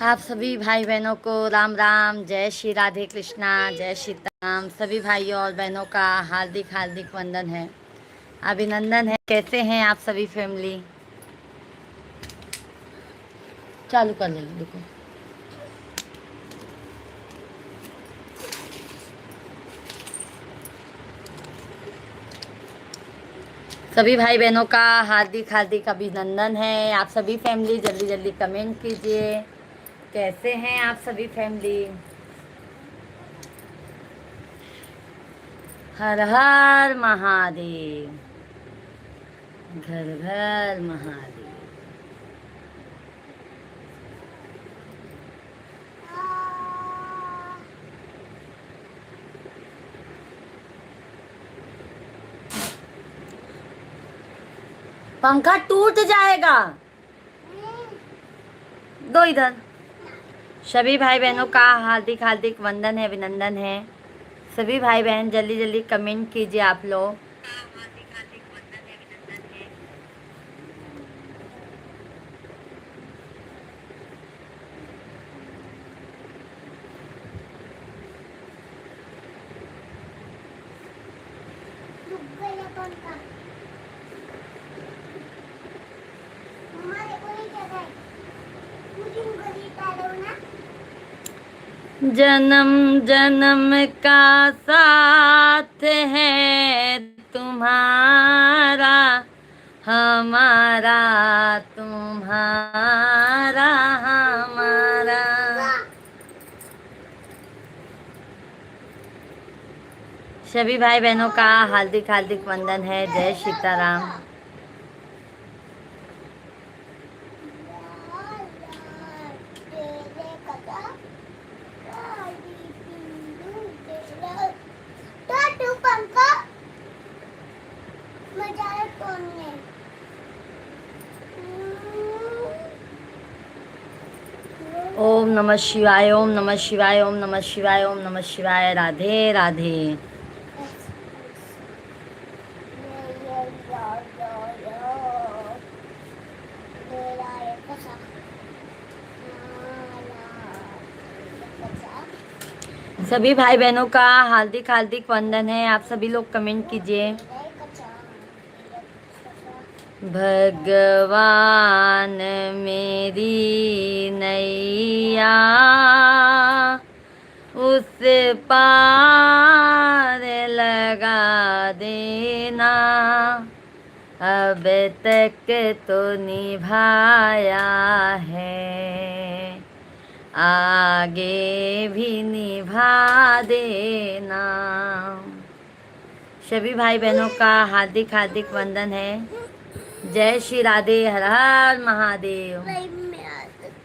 आप सभी भाई बहनों को राम राम, जय श्री राधे कृष्णा, जय सीताराम। सभी भाइयों और बहनों का हार्दिक हार्दिक वंदन है, अभिनंदन है। कैसे हैं आप सभी फैमिली? चालू कर ले, देखो। सभी भाई बहनों का हार्दिक हार्दिक अभिनंदन है। आप सभी फैमिली जल्दी जल्दी कमेंट कीजिए, कैसे हैं आप सभी फैमिली? हर हर महादेव, घर घर महादेव। पंखा टूट जाएगा, दो इधर। सभी भाई बहनों का हार्दिक हार्दिक वंदन है, अभिनंदन है। सभी भाई बहन जल्दी जल्दी कमेंट कीजिए आप लोग। जन्म जन्म का साथ है तुम्हारा, हमारा तुम्हारा हमारा। सभी भाई बहनों का हार्दिक हार्दिक वंदन है, जय सीताराम। ओम नमः शिवाय, ओम नमः शिवाय, ओम नमः शिवाय, ओम नमः शिवाय। राधे राधे। सभी भाई बहनों का हार्दिक हार्दिक वंदन है। आप सभी लोग कमेंट कीजिए। भगवान मेरी नैया उस पार लगा देना, अब तक तो निभाया है, आगे भी निभा देना। सभी भाई बहनों का हार्दिक हार्दिक वंदन है, जय श्री राधे, हर हर महादेव।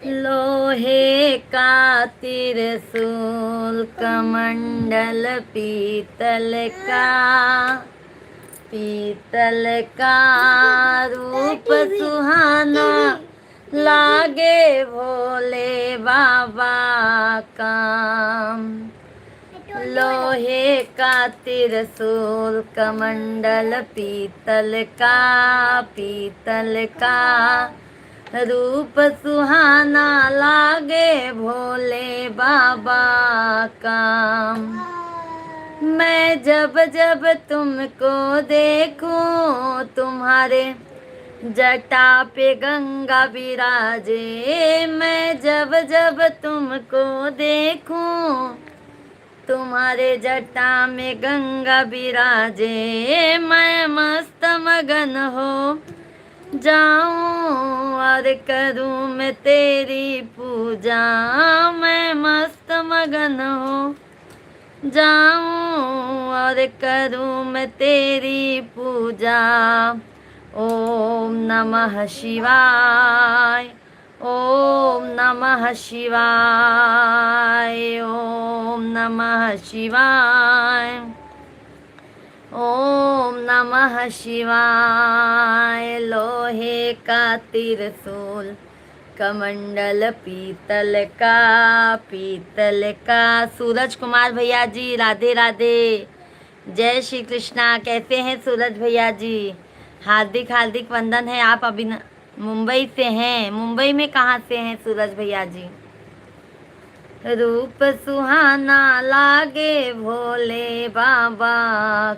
लोहे का त्रिशूल कमंडल पीतल का रूप सुहाना, लागे भोले बाबा का। लोहे का त्रिशूल कमंडल पीतल का रूप सुहाना, लागे भोले बाबा का। मैं जब जब तुमको देखूं, तुम्हारे जटा पे गंगा विराजे। मैं जब जब तुमको देखूं, तुम्हारे जटा में गंगा विराजे। मैं मस्त मगन हो जाऊं और करूं मैं तेरी पूजा। मैं मस्त मगन हो जाऊं और करूं मैं तेरी पूजा। ओम नमः शिवाय, ओम नमः शिवाय, ओम नमः शिवाय, ओम नमः शिवाय। लोहे का त्रिशूल कमंडल पीतल का। सूरज कुमार भैया जी राधे राधे, जय श्री कृष्णा। कैसे हैं सूरज भैया जी? हार्दिक हार्दिक वंदन है। आप अभी मुंबई से हैं? मुंबई में कहाँ से हैं सूरज भैया जी? रूप सुहाना लागे भोले बाबा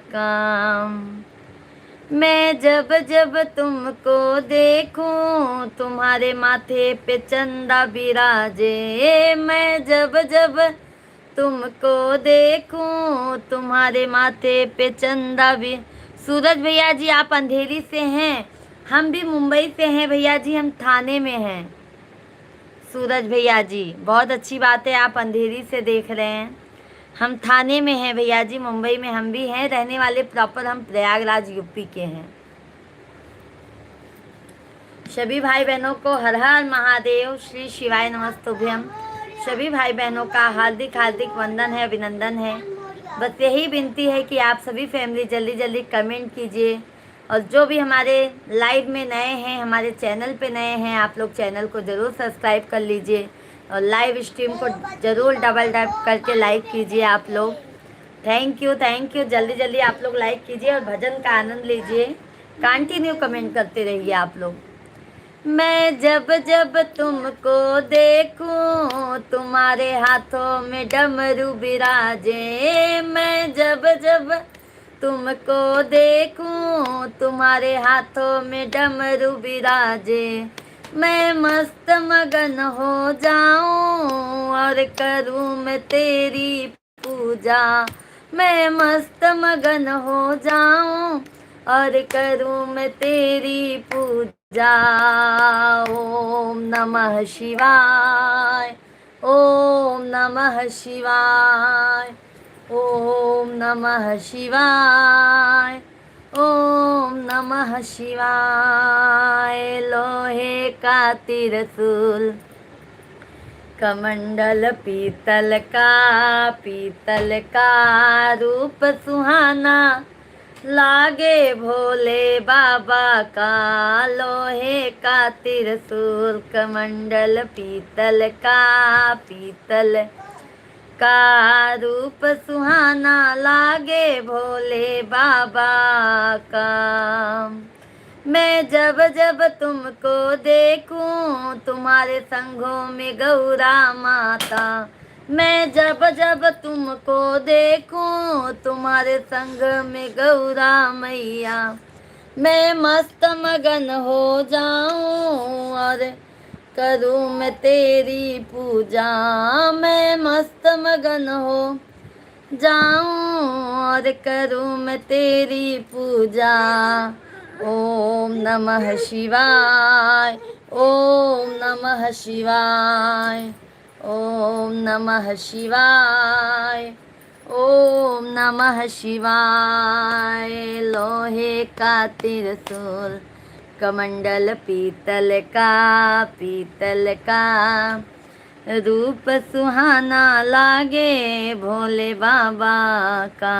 का। मैं जब जब तुमको देखूं तुम्हारे माथे पे चंदा बिराजे। मैं जब जब तुमको देखूं तुम्हारे माथे पे चंदा भी। सूरज भैया जी आप अंधेरी से हैं, हम भी मुंबई से हैं भैया जी, हम थाने में हैं। सूरज भैया जी बहुत अच्छी बात है, आप अंधेरी से देख रहे हैं। हम थाने में हैं भैया जी, मुंबई में हम भी हैं, रहने वाले प्रॉपर हम प्रयागराज यूपी के हैं। सभी भाई बहनों को हर हर महादेव, श्री शिवाय नमस्तुभ्यम। सभी भाई बहनों का हार्दिक हार्दिक वंदन है, अभिनंदन है। बस यही विनती है कि आप सभी फैमिली जल्दी जल्दी कमेंट कीजिए, और जो भी हमारे लाइव में नए हैं, हमारे चैनल पे नए हैं, आप लोग चैनल को ज़रूर सब्सक्राइब कर लीजिए, और लाइव स्ट्रीम को ज़रूर डबल टैप करके लाइक कीजिए आप लोग। थैंक यू, जल्दी जल्दी आप लोग लाइक कीजिए और भजन का आनंद लीजिए। कंटिन्यू कमेंट करते रहिए आप लोग। मैं जब जब तुमको देखूं तुम्हारे हाथों में डमरू बिराजे। मैं जब जब तुमको देखूं तुम्हारे हाथों में डमरू बिराजे। मैं मस्त मगन हो जाऊं और करूं मैं तेरी पूजा। मैं मस्त मगन हो जाऊं और करूं मैं तेरी पूजा। ओम नमः शिवाय, ओम नमः शिवाय, ओम नमः शिवाय, ओम नमः शिवाय। लोहे का त्रिशूल कमंडल पीतल का रूप सुहाना लागे भोले बाबा का। लोहे का त्रिशूल कमंडल पीतल का रूप सुहाना लागे भोले बाबा का। मैं जब जब तुमको देखूं तुम्हारे संघों में गौरा माता। मैं जब जब तुमको देखूं तुम्हारे संग में गौरा मैया। मैं मस्त मगन हो जाऊं और करूं मैं तेरी पूजा। मैं मस्त मगन हो जाऊं और करूं मैं तेरी पूजा। ओम नमः शिवाय, ओम नमः शिवाय, ओम नमः शिवाय, ओम नमः शिवाय। लोहे का त्रिशूल कमंडल पीतल का रूप सुहाना लागे भोले बाबा का।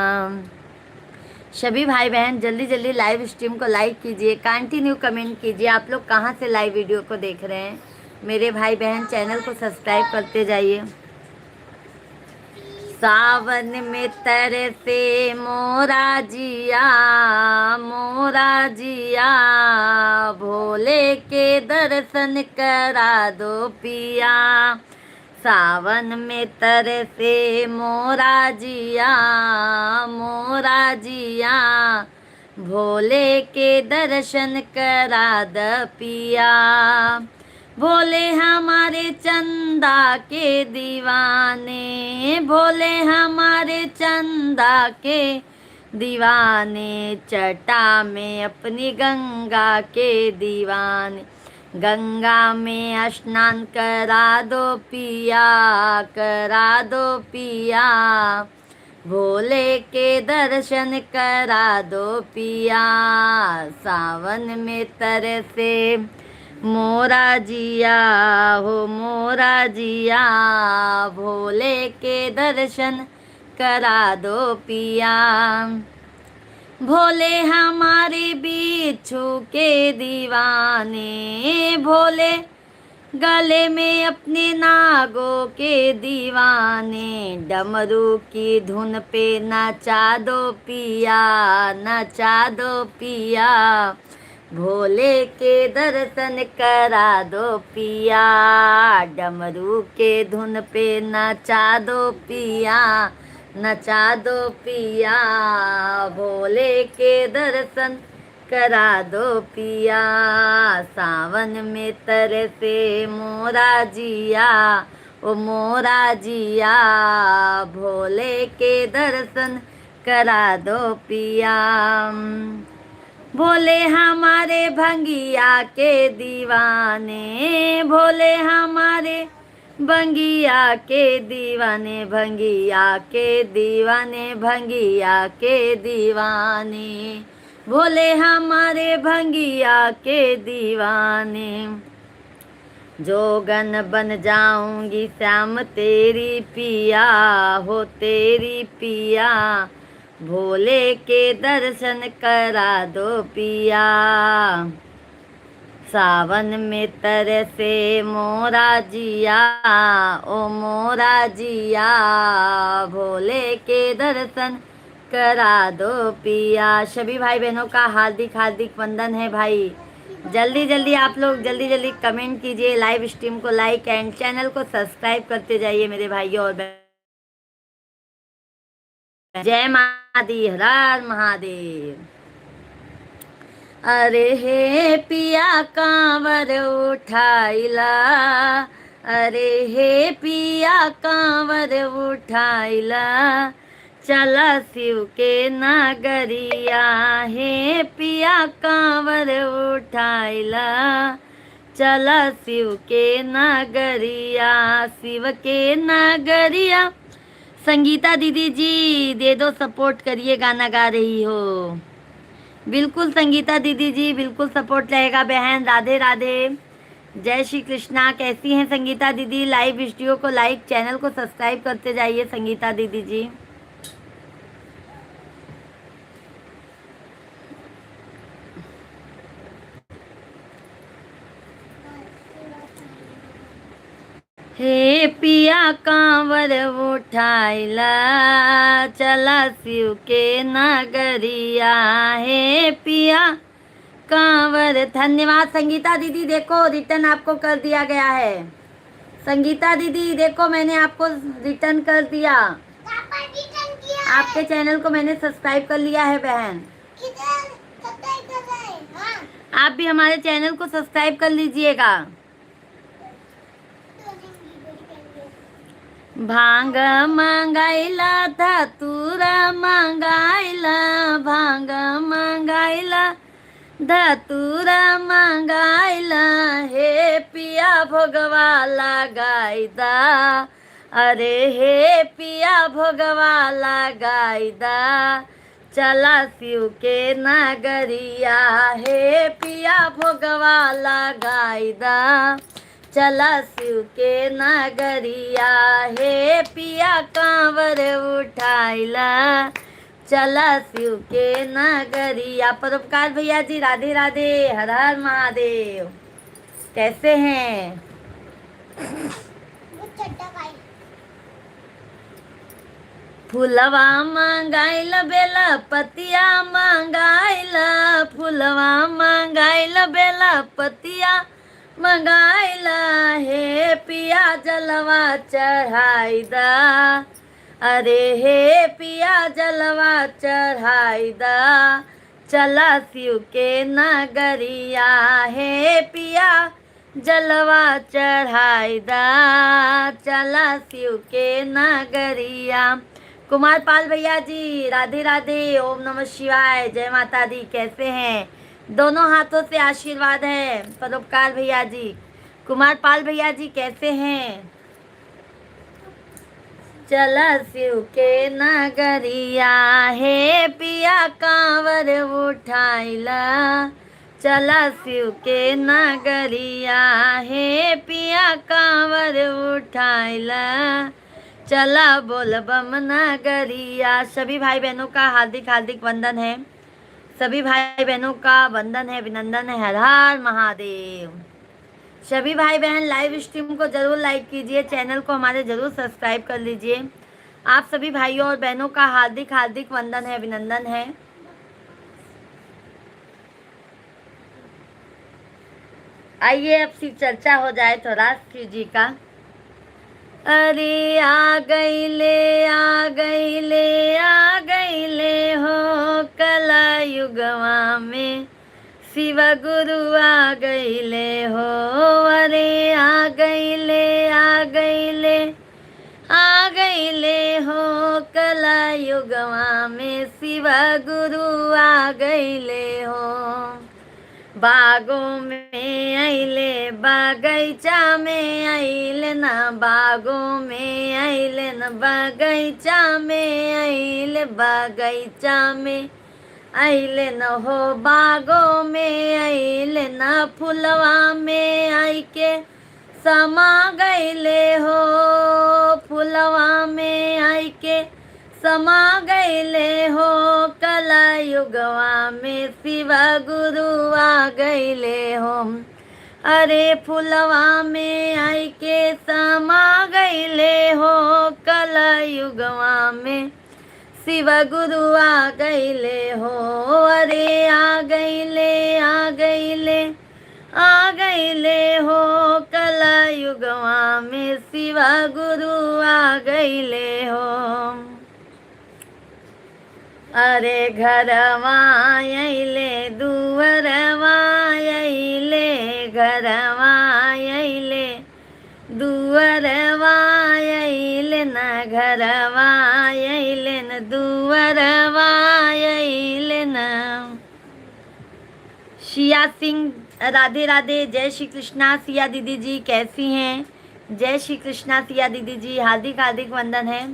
सभी भाई बहन जल्दी जल्दी लाइव स्ट्रीम को लाइक कीजिए, कंटिन्यू कमेंट कीजिए। आप लोग कहाँ से लाइव वीडियो को देख रहे हैं मेरे भाई बहन, चैनल को सब्सक्राइब करते जाइए। सावन में तरसे मोरा जिया भोले के दर्शन करा दो पिया। सावन में तरसे मोरा जिया भोले के दर्शन करा द पिया। भोले हमारे चंदा के दीवाने, भोले हमारे चंदा के दीवाने, जटा में अपनी गंगा के दीवाने। गंगा में स्नान करा दो पिया, करा दो पिया। भोले के दर्शन करा दो पिया। सावन में तरसे मोरा जिया हो मोरा जिया, भोले के दर्शन करा दो पिया। भोले हमारे बिच्छू के दीवाने, भोले गले में अपने नागों के दीवाने। डमरू की धुन पे नचा दो पिया, नचा दो पिया। भोले के दर्शन करा दो पिया, डमरू के धुन पे नचा दो पिया, नचा दो पिया। भोले के दर्शन करा दो पिया, सावन में तरसे मोरा जिया, ओ मोरा जिया। भोले के दर्शन करा दो पिया। भोले हमारे भंगिया के दीवाने, भोले हमारे भंगिया के दीवाने, भंगिया के दीवाने, भंगिया के दीवाने। भोले हमारे भंगिया के दीवाने। जोगन बन जाऊंगी श्याम तेरी पिया, हो तेरी पिया। भोले के दर्शन करा दो पिया, सावन में तरसे मोरा जिया, ओ मोरा जिया। भोले के दर्शन करा दो पिया। सभी भाई बहनों का हार्दिक हार्दिक वंदन है भाई। जल्दी जल्दी आप लोग जल्दी जल्दी कमेंट कीजिए, लाइव स्ट्रीम को लाइक एंड चैनल को सब्सक्राइब करते जाइए मेरे भाइयों और बहनों। जय महादेव, हर हर महादेव। अरे हे पिया कांवर उठाइला, अरे हे पिया कांवर उठाइला, चला शिव के नगरिया। हे पिया कांवर उठाइला, चला शिव के नगरिया, शिव के नगरिया। संगीता दीदी जी दे दो सपोर्ट, करिए, गाना गा रही हो। बिल्कुल संगीता दीदी जी, बिल्कुल सपोर्ट रहेगा बहन। राधे राधे, जय श्री कृष्णा। कैसी हैं संगीता दीदी? लाइव वीडियो को लाइक, चैनल को सब्सक्राइब करते जाइए संगीता दीदी जी। हे पिया कांवर उठाइला, चला शिव के नगरिया। हे पिया कांवर। धन्यवाद संगीता दीदी, देखो रिटर्न आपको कर दिया गया है। संगीता दीदी देखो मैंने आपको रिटर्न कर दिया, आपके चैनल को मैंने सब्सक्राइब कर लिया है बहन। आप भी हमारे चैनल को सब्सक्राइब कर लीजिएगा। भांग मंगाइला धतूरा मंगाइला, भांग मंगाइला धतूरा मंगाइला। हे पिया भोगवा लगाइदा, अरे हे पिया भोगवा लगाइदा, चला शिव के नगरिया। हे पिया भोगवा लगाइदा, चला शिव के नगरिया। हे पिया कांवर उठाइला, चला शिव के नगरिया। परोपकार भैया जी राधे राधे, हर हर महादेव। कैसे हैं? फुलवा मंगाइल बेला पतिया मंगाइला, फुलवा मंगाइल बेला पतिया मंगाइला। हे पिया जलवा चढ़ाइदा, अरे हे पिया जलवा चढ़ाइदा, चला शिव के नगरिया। हे पिया जलवा चढ़ाइदा, चला शिव के नगरिया। कुमार पाल भैया जी राधे राधे, ओम नमः शिवाय, जय माता दी। कैसे हैं? दोनों हाथों से आशीर्वाद है परोपकार भैया जी। कुमार पाल भैया जी कैसे हैं? चला शिव के नगरिया। हे पिया कांवर उठाइला, चला शिव के नगरिया। हे पिया कांवर उठाइला, चला बोल बम नगरिया। सभी भाई बहनों का हार्दिक हार्दिक वंदन है, सभी भाई बहनों का वंदन है, अभिनंदन है। हर हर महादेव। सभी भाई बहन लाइव स्ट्रीम को जरूर लाइक कीजिए, चैनल को हमारे जरूर सब्सक्राइब कर लीजिए। आप सभी भाइयों और बहनों का हार्दिक हार्दिक वंदन है, अभिनंदन है। आइए अब सी चर्चा हो जाए थोड़ा शिव जी का। अरे आ गईले आ गईले आ गईले हो कला युगवा में, शिव गुरु आ गईले हो। अरे आ गईले आ गईले आ गईले हो कला युगवा में, शिव गुरु आ गईले हो। बागों में आइले बगैचा में आइले न, बागों में आइले न, बगैचा में आइले, बगैचा में आइले न हो, बागों में आइले न, फुलवा में आई के समा गईले हो, फुलवा में आई के समा गईले हो कला युगवा में, शिव गुरु आ गईले हो। अरे फुलवा में आई के समा गईले हो कला युगवा में, शिव गुरु आ गईले हो। अरे आ गईले आ गईले आ गईले हो कला युगवा में, शिव गुरु आ गईले हो। अरे घरवा आइले दुअरवा आइले, घरवा आइले दुअरवा आइले न, घरवा आइले न, दुअरवा आइले न। शिया सिंह राधे राधे, जय श्री कृष्णा। सिया दीदी जी कैसी हैं? जय श्री कृष्णा सिया दीदी जी, हार्दिक हार्दिक वंदन है।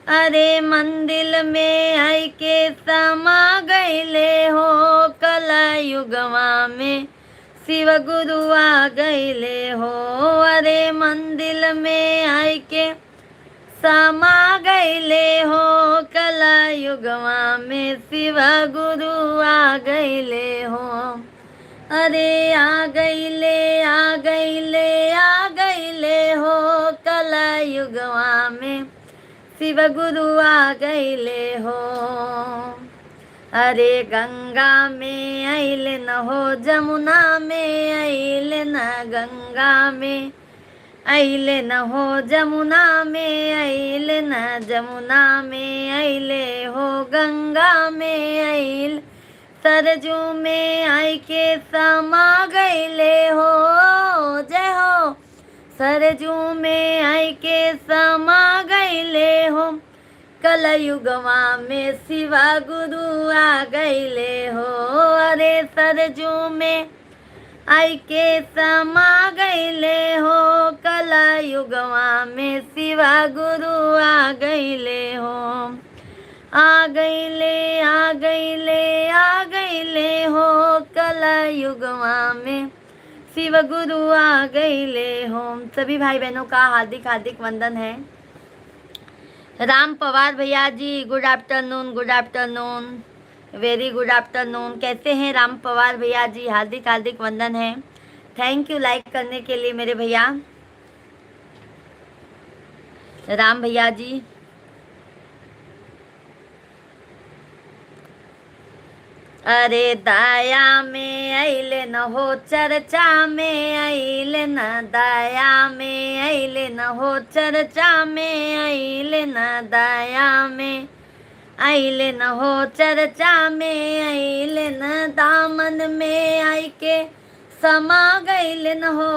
अरे मंदिर में आई के समा गईले हो कला युगवा में, शिव गुरु आ गईले हो। अरे मंदिर में आई के समा गईले हो कला युगवा में, शिव गुरु आ गईले हो। अरे आ गईले आ गईले आ गईले हो कला युगवा में, शिव गुरु आ गईले हो। अरे गंगा में आइले न हो, जमुना में आइले न, गंगा में आइले न हो, जमुना में आइले न, जमुना में आइले हो, गंगा में आइल, सरजू में आई के समा गईले हो। जय हो। सरजू में आई के समा गईले हो कलयुगवा में, शिव गुरु आ गईले हो। अरे सरजू में आई के समा गईले हो कलयुगवा में, शिव गुरु आ गईले हो। आ गईले आ गईले आ गईले हो कलयुगवा में, शिव गुरु आ गईले हो। सभी भाई बहनों का हार्दिक हार्दिक वंदन है। राम पवार भैया ji good afternoon, good afternoon, very good afternoon. कैसे हैं राम पवार भैया जी? हार्दिक हार्दिक वंदन है। थैंक यू लाइक करने के लिए मेरे भैया राम भैया जी। अरे दया में आइले न हो, चर्चा में आइले न, दया में आइले न हो, चर्चा में आइले न, दया में आइले न हो, चर्चा में आइले न, दामन में आई के समा गईले न हो।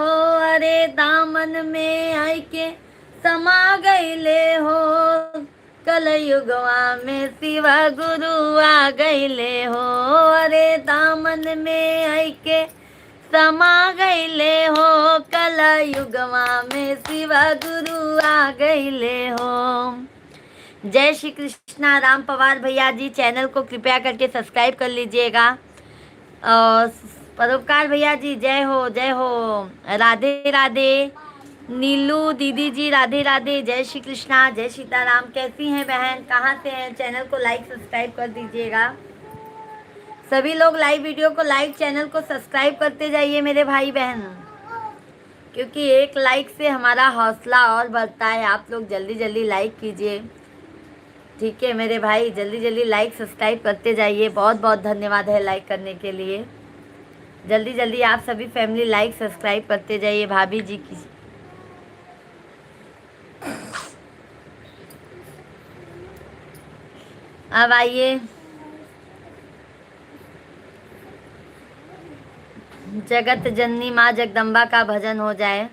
अरे दामन में आई के समा गईले हो कलयुगवा में, शिव गुरु आ गईले हो। अरे दामन में आई के समा गईले हो कलयुगवा में, शिव गुरु आ गईले हो। जय श्री कृष्णा राम पवार भैया जी, चैनल को कृपया करके सब्सक्राइब कर लीजिएगा। और परोपकार भैया जी जय हो, जय हो। राधे राधे। नीलू दीदी जी राधे राधे, जय श्री कृष्णा, जय सीताराम। कैसी हैं बहन, कहाँ से हैं? चैनल को लाइक सब्सक्राइब कर दीजिएगा। सभी लोग लाइव वीडियो को लाइक, चैनल को सब्सक्राइब करते जाइए मेरे भाई बहन, क्योंकि एक लाइक से हमारा हौसला और बढ़ता है। आप लोग जल्दी जल्दी लाइक कीजिए, ठीक है मेरे भाई, जल्दी जल्दी लाइक सब्सक्राइब करते जाइए। बहुत बहुत धन्यवाद है लाइक करने के लिए। जल्दी जल्दी आप सभी फैमिली लाइक सब्सक्राइब करते जाइए भाभी जी की। अब आइए जगत जननी माँ जगदम्बा का भजन हो जाए।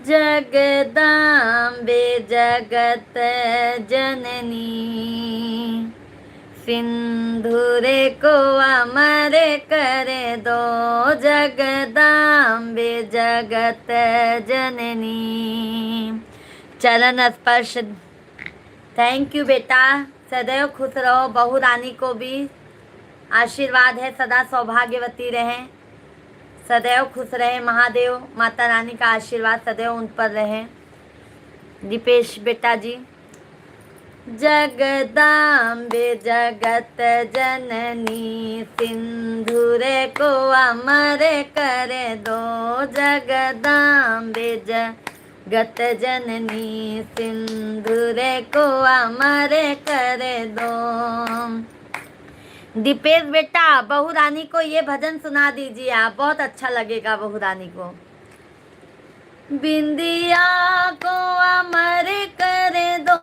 जगदाम्बे जगत जननी सिंधुरे को अमर करे दो। जगदाम्बे जगत जननी चरण स्पर्श। थैंक यू बेटा, सदैव खुश रहो। बहू रानी को भी आशीर्वाद है सदा सौभाग्यवती रहें, सदैव खुश रहे। महादेव माता रानी का आशीर्वाद सदैव उन पर रहे। दीपेश बेटा जी। जगदाम्बे जगत जननी सिंधुरे को अमर करे दो। जगदाम्बे जगत जननी सिंधुरे को अमर करे दो। दीपेश बेटा बहू रानी को ये भजन सुना दीजिए आप, बहुत अच्छा लगेगा बहू रानी को। बिंदिया को अमर करे दो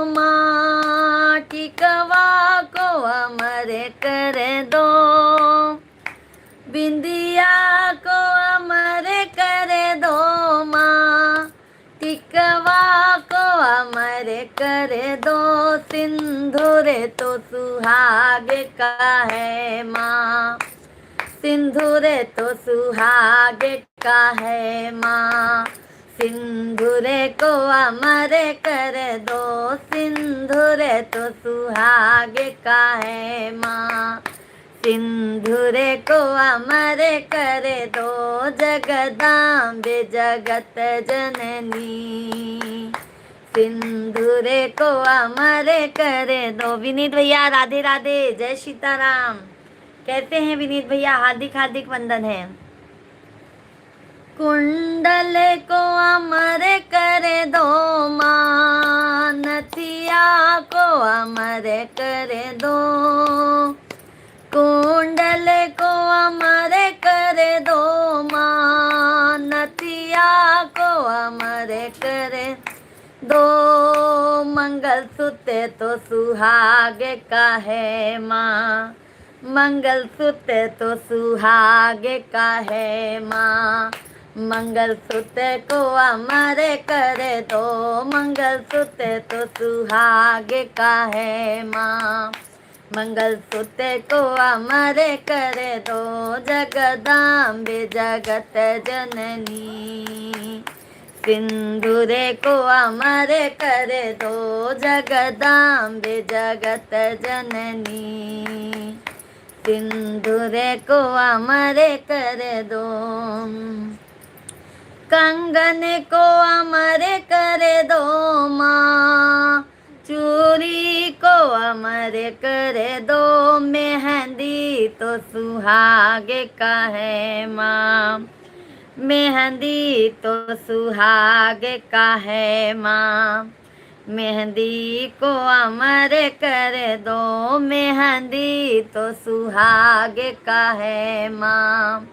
माँ, टिकवा को अमर करे दो। बिंदिया को अमर करे दो माँ, टिकवा को अमर करे दो। सिंधुरे तो सुहाग का है माँ, सिंधुरे तो सुहाग का है माँ। सिंधुरे को अमर कर दो, सिंधुरे तो सुहाग का है माँ। सिंधुरे को अमर कर दो। जगदाम्बे जगत जननी सिंधुरे को अमर कर दो। विनीत भैया राधे राधे, जय सीताराम। कैसे हैं विनीत भैया? हार्दिक हार्दिक वंदन है। कुंडल को अमर कर दो माँ, नथिया को अमर कर दो। कुंडल को अमर कर दो माँ, नथिया को अमर कर दो। मंगलसूत्र तो सुहाग का है माँ, मंगलसूत्र तो सुहाग का है माँ। मंगलसूत्र को अमर कर दो, मंगलसूत्र तो सुहाग का है माँ। मंगलसूत्र को अमर कर दो। जगदाम्बे जगत जननी सिंधुरे को अमर कर दो। जगदाम्बे जगत जननी सिंधुरे को अमर कर दो। कंगन को अमर कर दो माँ, चूड़ी को अमर कर दो। मेहंदी तो सुहाग का है माँ, मेहंदी तो सुहाग का है माँ। मेहंदी को अमर कर दो, मेहंदी तो सुहाग का है माँ।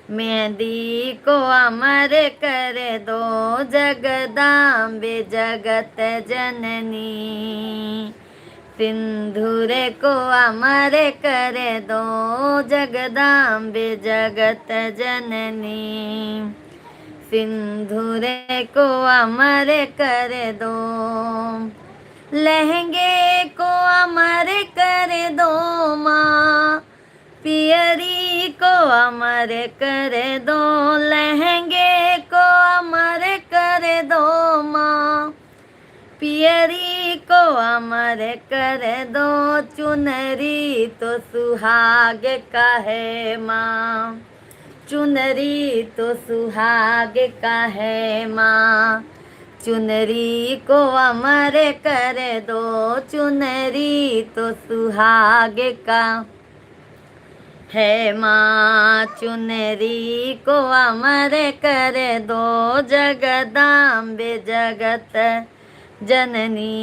मेहंदी को अमर कर दो। जगदाम्बे जगत जननी सिंधुरे को अमर कर दो। जगदाम्बे जगत जननी सिंधुरे को अमर कर दो। लहंगे को अमर कर दो माँ, पियरी को अमर कर दो। लहंगे को अमर कर दो माँ, पियरी को अमर कर दो। चुनरी तो सुहाग का है माँ, चुनरी तो सुहाग का है माँ। चुनरी को अमर कर दो, चुनरी तो सुहाग का है माँ। चुनरी को अमर कर दो। जगदाम्बे जगत जननी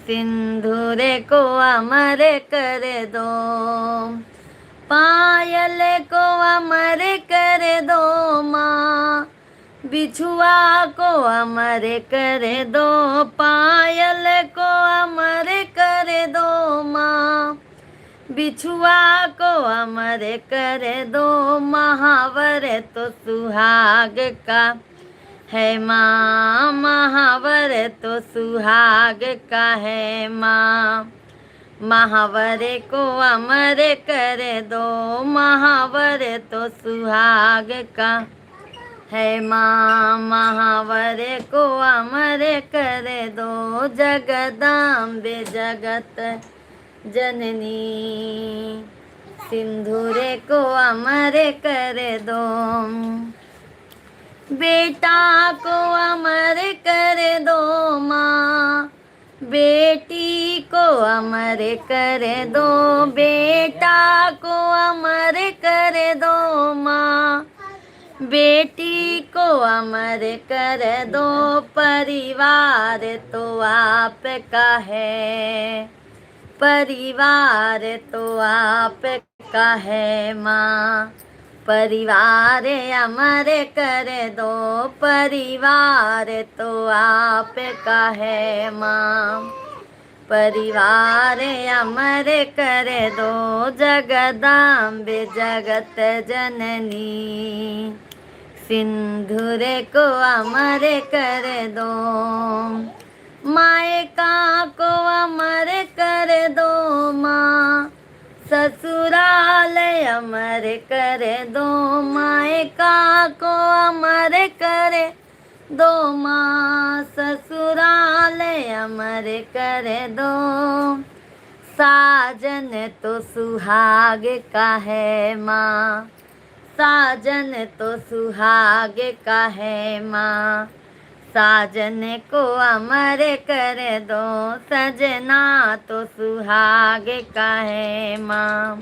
सिंदूर को अमर कर दो, पायल को अमर कर दो माँ, बिछुआ को अमर कर दो, पायल को अमर कर दो माँ, बिछुआ को अमर कर दो। महावर तो सुहाग का है माँ, महावर तो सुहाग का है माँ, महावर को अमर कर दो, महावर तो सुहाग का है माँ, महावर को अमर कर दो। जगदम्बे जगत जननी सिंदूर को अमर कर दो, बेटा को अमर कर दो माँ, बेटी को अमर कर दो, बेटा को अमर कर दो माँ, बेटी को अमर कर दो। परिवार तो आपका है, परिवार तो आपका है माँ, परिवार अमर कर दो, परिवार तो आपका है माँ, परिवार अमर कर दो। जगदम्बे जगत जननी सिंदूर को अमर कर दो, मायका को अमर कर दो माँ, ससुराल अमर कर दो, मायका को अमर कर दो माँ, ससुराल अमर कर दो। साजन तो सुहाग का है माँ, साजन तो सुहाग का है माँ, साजन को अमर कर दो, सजना तो सुहाग का है माँ,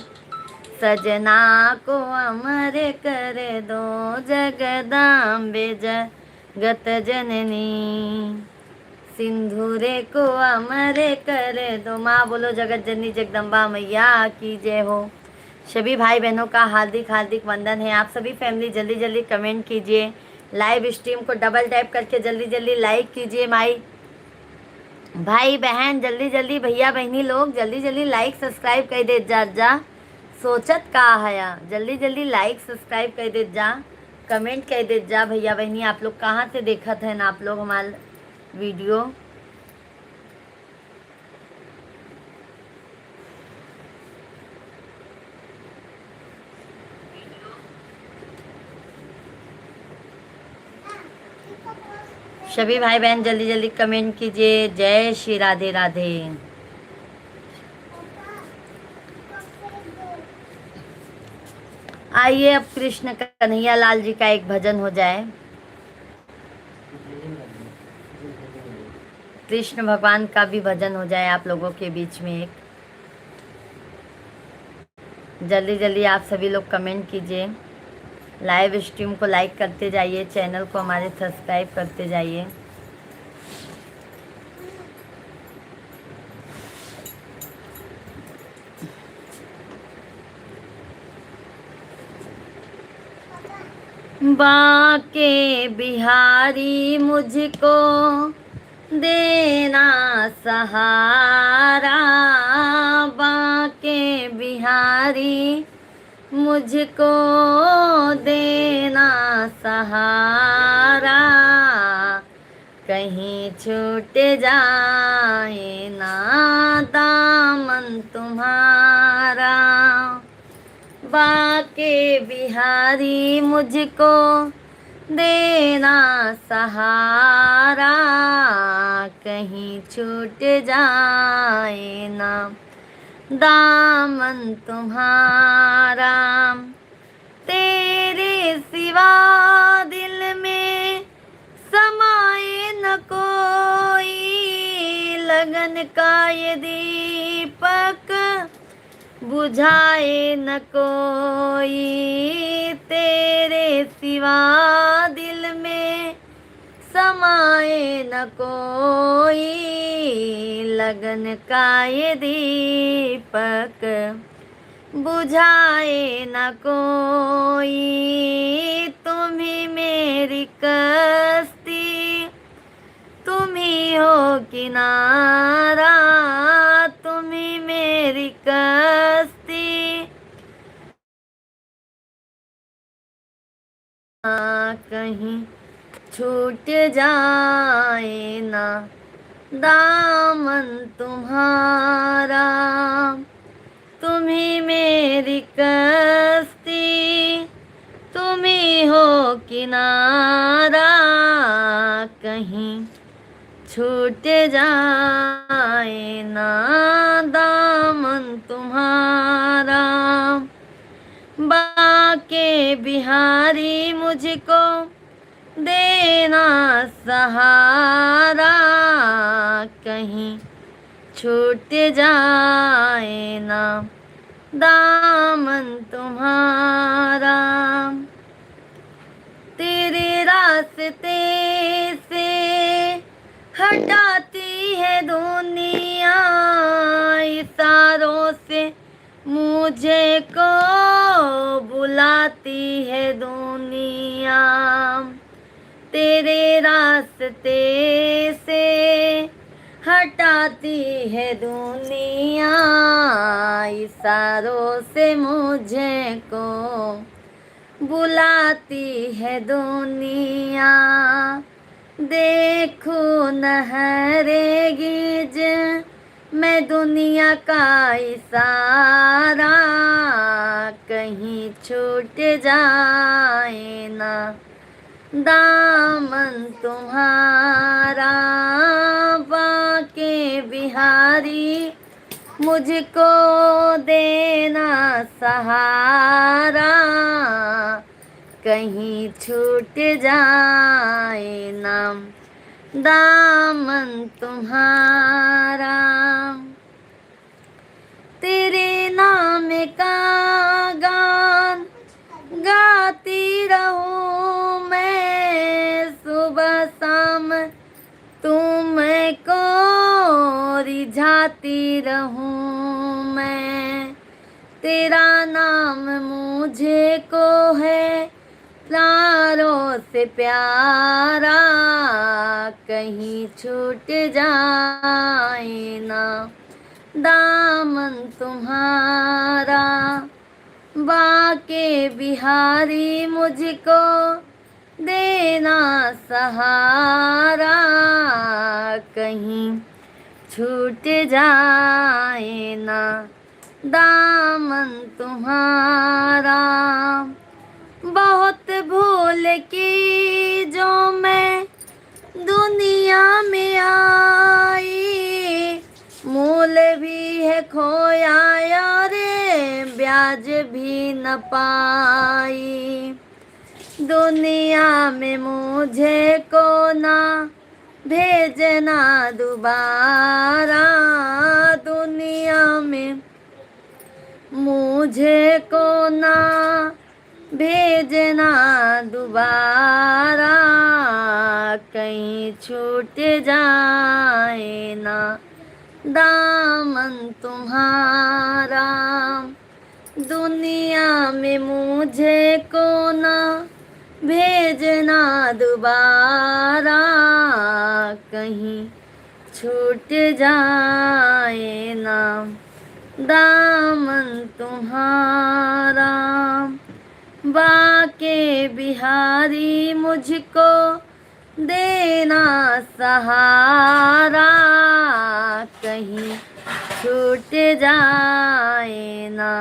सजना को अमर कर दो। जगदम्बे जगत जननी सिंदूर को अमर कर दो। माँ बोलो जगत जननी जगदम्बा मैया की जय हो। सभी भाई बहनों का हार्दिक हार्दिक वंदन है। आप सभी फैमिली जल्दी जल्दी कमेंट कीजिए, लाइव स्ट्रीम को डबल टैप करके जल्दी जल्दी लाइक कीजिए। माई भाई बहन जल्दी जल्दी, भैया बहनी लोग जल्दी जल्दी लाइक सब्सक्राइब कर दे जा सोचत का हया, जल्दी जल्दी लाइक सब्सक्राइब कर दे जा, कमेंट कर दे जा। भैया बहनी आप लोग कहाँ से देखत हैं आप लोग हमारा वीडियो? सभी भाई बहन जल्दी जल्दी कमेंट कीजिए। जय श्री राधे राधे। आइए अब कृष्ण कन्हैया लाल जी का एक भजन हो जाए। कृष्ण भगवान का भी भजन हो जाए आप लोगों के बीच में एक। जल्दी जल्दी आप सभी लोग कमेंट कीजिए, लाइव स्ट्रीम को लाइक करते जाइए, चैनल को हमारे सब्सक्राइब करते जाइए। बाके बिहारी मुझको देना सहारा, बाके बिहारी मुझको देना सहारा, कहीं छूट जाए ना दामन तुम्हारा। बाके बिहारी मुझको देना सहारा, कहीं छूट जाए ना दामन तुम्हारा। तेरे सिवा दिल में समाए न कोई, लगन का ये दीपक बुझाए न कोई। तेरे सिवा दिल में समाए न कोई, लगन का ये दीपक बुझाए न कोई। तुम ही मेरी कश्ती, तुम ही हो किनारा, तुम ही मेरी कश्ती, कहीं छूट जाए ना दामन तुम्हारा। तुम ही मेरी कश्ती, तुम ही हो किनारा, कहीं छूट जाए ना दामन तुम्हारा। बाके बिहारी मुझको देना सहारा, कहीं छूट जाए ना दामन तुम्हारा। तेरे रास्ते से हटाती है दुनिया, इशारों से मुझे को बुलाती है दुनिया। तेरे रास्ते से हटाती है दुनिया, इशारों से मुझे को बुलाती है दुनिया। देखो नहरेगी मैं दुनिया का इशारा, कहीं छूट जाए ना दामन तुम्हारा। बाके बिहारी मुझको देना सहारा, कहीं छूट जाए ना दामन तुम्हारा। तेरे नाम का गान गाती रहूं मैं, सुबह शाम तुमको रिझाती रहूं मैं। तेरा नाम मुझे को है प्यारों से प्यारा, कहीं छूट जाए ना दामन तुम्हारा। बाके बिहारी मुझको देना सहारा, कहीं छूट जाए ना दामन तुम्हारा। बहुत भूल की जो मैं दुनिया में आई, मूल भी है खोया रे, ब्याज भी न पाई। दुनिया में मुझे को ना भेजना दोबारा, दुनिया में मुझे को ना भेजना दोबारा, कहीं छूट जाए ना दामन तुम्हारा। दुनिया में मुझे को ना भेजना दोबारा, कहीं छूट जाए ना दामन तुम्हारा। बाके बिहारी मुझको देना सहारा, कहीं छूट जाए ना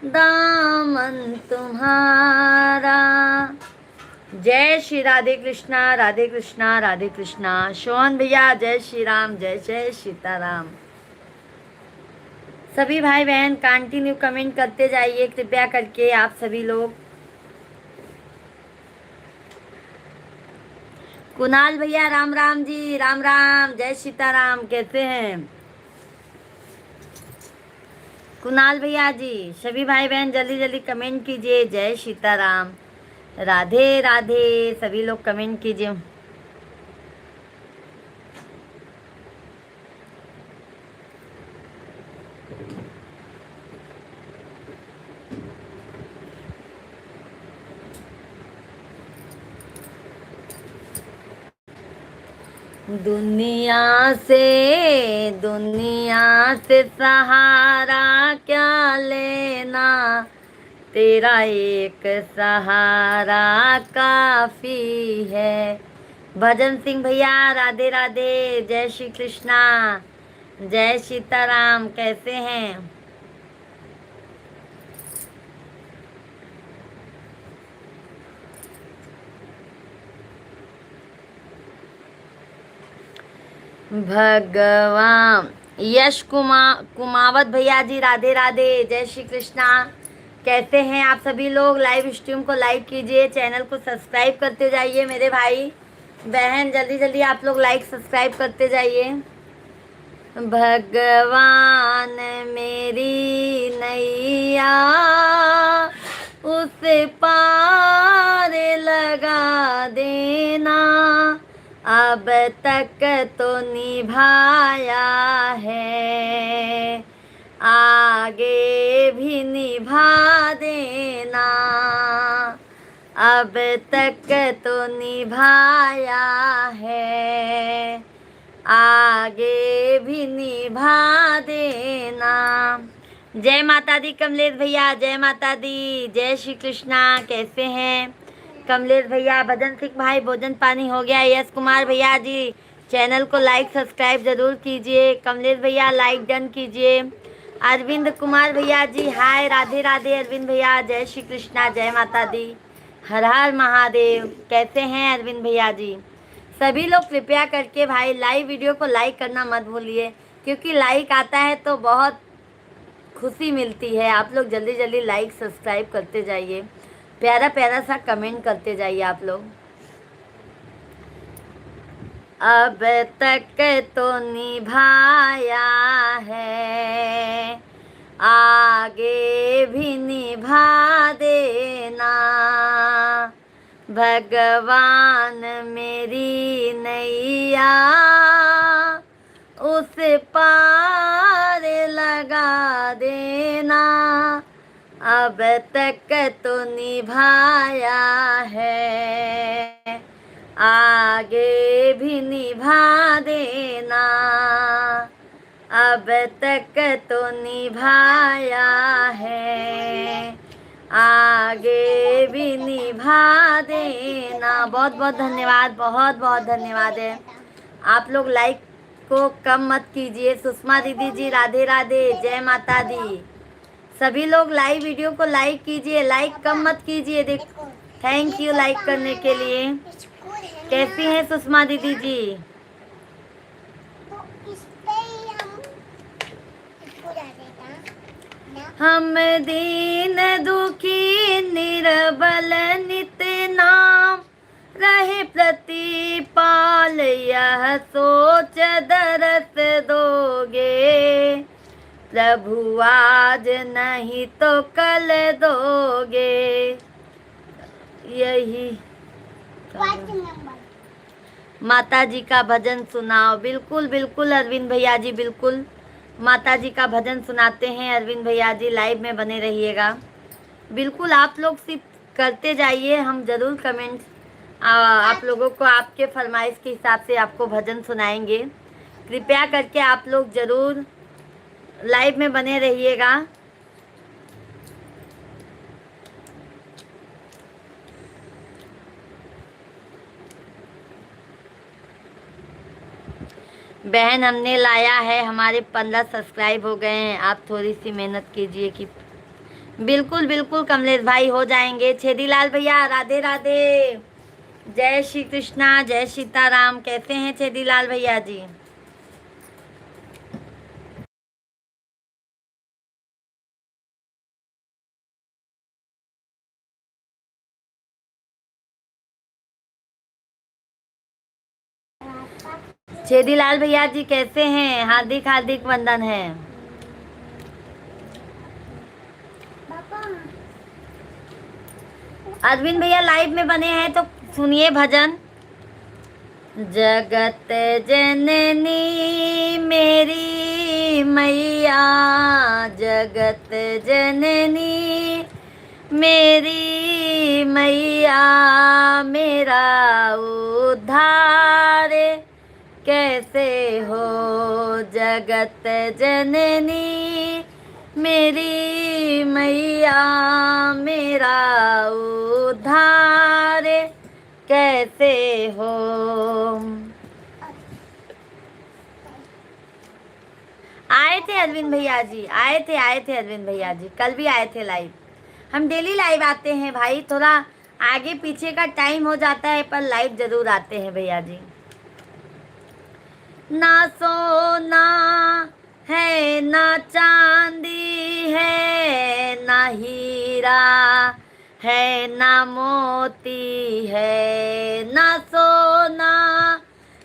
दामन तुम्हारा। जय श्री राधे कृष्णा, राधे कृष्णा, राधे कृष्णा। शोहन भैया जय श्री राम, जय जय सीताराम। सभी भाई बहन कंटिन्यू कमेंट करते जाइए कृपया करके आप सभी लोग। कुणाल भैया राम राम जी, राम राम, जय सीताराम। कैसे हैं कुणाल भैया जी? सभी भाई बहन जल्दी जल्दी कमेंट कीजिए। जय सीताराम, राधे राधे। सभी लोग कमेंट कीजिए। दुनिया से सहारा क्या लेना, तेरा एक सहारा काफी है। भजन सिंह भैया राधे राधे, जय श्री कृष्णा, जय सीताराम, कैसे हैं? भगवान यश कुमावत भैया जी राधे राधे, जय श्री कृष्णा, कैसे हैं आप सभी लोग? लाइव स्ट्रीम को लाइक कीजिए, चैनल को सब्सक्राइब करते जाइए मेरे भाई बहन, जल्दी जल्दी आप लोग लाइक सब्सक्राइब करते जाइए। भगवान मेरी नैया उस पार लगा देना, अब तक तो निभाया है, आगे भी निभा देना, अब तक तो निभाया है, आगे भी निभा देना। जय माता दी कमलेश भैया, जय माता दी, जय श्री कृष्णा, कैसे हैं कमलेश भैया? भजन सिंह भाई भोजन पानी हो गया? यश कुमार भैया जी चैनल को लाइक सब्सक्राइब जरूर कीजिए। कमलेश भैया लाइक डन कीजिए। अरविंद कुमार भैया जी हाय, राधे राधे अरविंद भैया, जय श्री कृष्णा, जय माता दी, हर हर महादेव, कैसे हैं अरविंद भैया जी? सभी लोग कृपया करके भाई लाइव वीडियो को लाइक करना मत भूलिए, क्योंकि लाइक आता है तो बहुत खुशी मिलती है। आप लोग जल्दी जल्दी लाइक सब्सक्राइब करते जाइए, प्यारा प्यारा सा कमेंट करते जाइए आप लोग। अब तक तो निभाया है, आगे भी निभा देना, भगवान मेरी नैया उस पार लगा देना, अब तक तो निभाया है, आगे भी निभा देना, अब तक तो निभाया है, आगे भी निभा देना। बहुत बहुत धन्यवाद, बहुत बहुत धन्यवाद है। आप लोग लाइक को कम मत कीजिए। सुषमा दीदी जी राधे राधे, जय माता दी। सभी लोग लाइव वीडियो को लाइक कीजिए, लाइक कम मत कीजिए। देखो, थैंक यू लाइक करने के लिए। कैसी हैं सुषमा दीदी जी? हम दीन दुखी निर्बल नित नाम रहे प्रतिपाल, यह सोच दरस दोगे, प्रभु आज नहीं तो कल दोगे। यही माता जी का भजन सुनाओ। बिल्कुल बिल्कुल अरविंद भैया जी, बिल्कुल माता जी का भजन सुनाते हैं अरविंद भैया जी, लाइव में बने रहिएगा। बिल्कुल आप लोग सिर्फ करते जाइए, हम ज़रूर कमेंट आप लोगों को आपके फरमाइश के हिसाब से आपको भजन सुनाएंगे। कृपया करके आप लोग ज़रूर लाइव में बने रहिएगा। बहन हमने लाया है, हमारे 15 सब्सक्राइब हो गए हैं, आप थोड़ी सी मेहनत कीजिए कि बिल्कुल बिल्कुल कमलेश भाई हो जाएंगे। छेदीलाल भैया राधे राधे, जय श्री कृष्णा, जय सीताराम, कैसे हैं छेदीलाल भैया जी? छेदीलाल भैया जी कैसे हैं? हार्दिक हार्दिक वंदन है। अरविंद भैया लाइव में बने हैं तो सुनिए भजन। जगत जननी मेरी मैया जगत जननी, मेरी मैया मेरा उद्धार, कैसे हो जगत जननी, मेरी मैया मेरा उद्धार, कैसे हो। आए थे अरविंद भैया जी, आए थे अरविंद भैया जी, कल भी आए थे लाइव। हम डेली लाइव आते हैं भाई, थोड़ा आगे पीछे का टाइम हो जाता है पर लाइव जरूर आते हैं भैया जी। ना सोना है ना चांदी है, ना हीरा है ना मोती है, ना सोना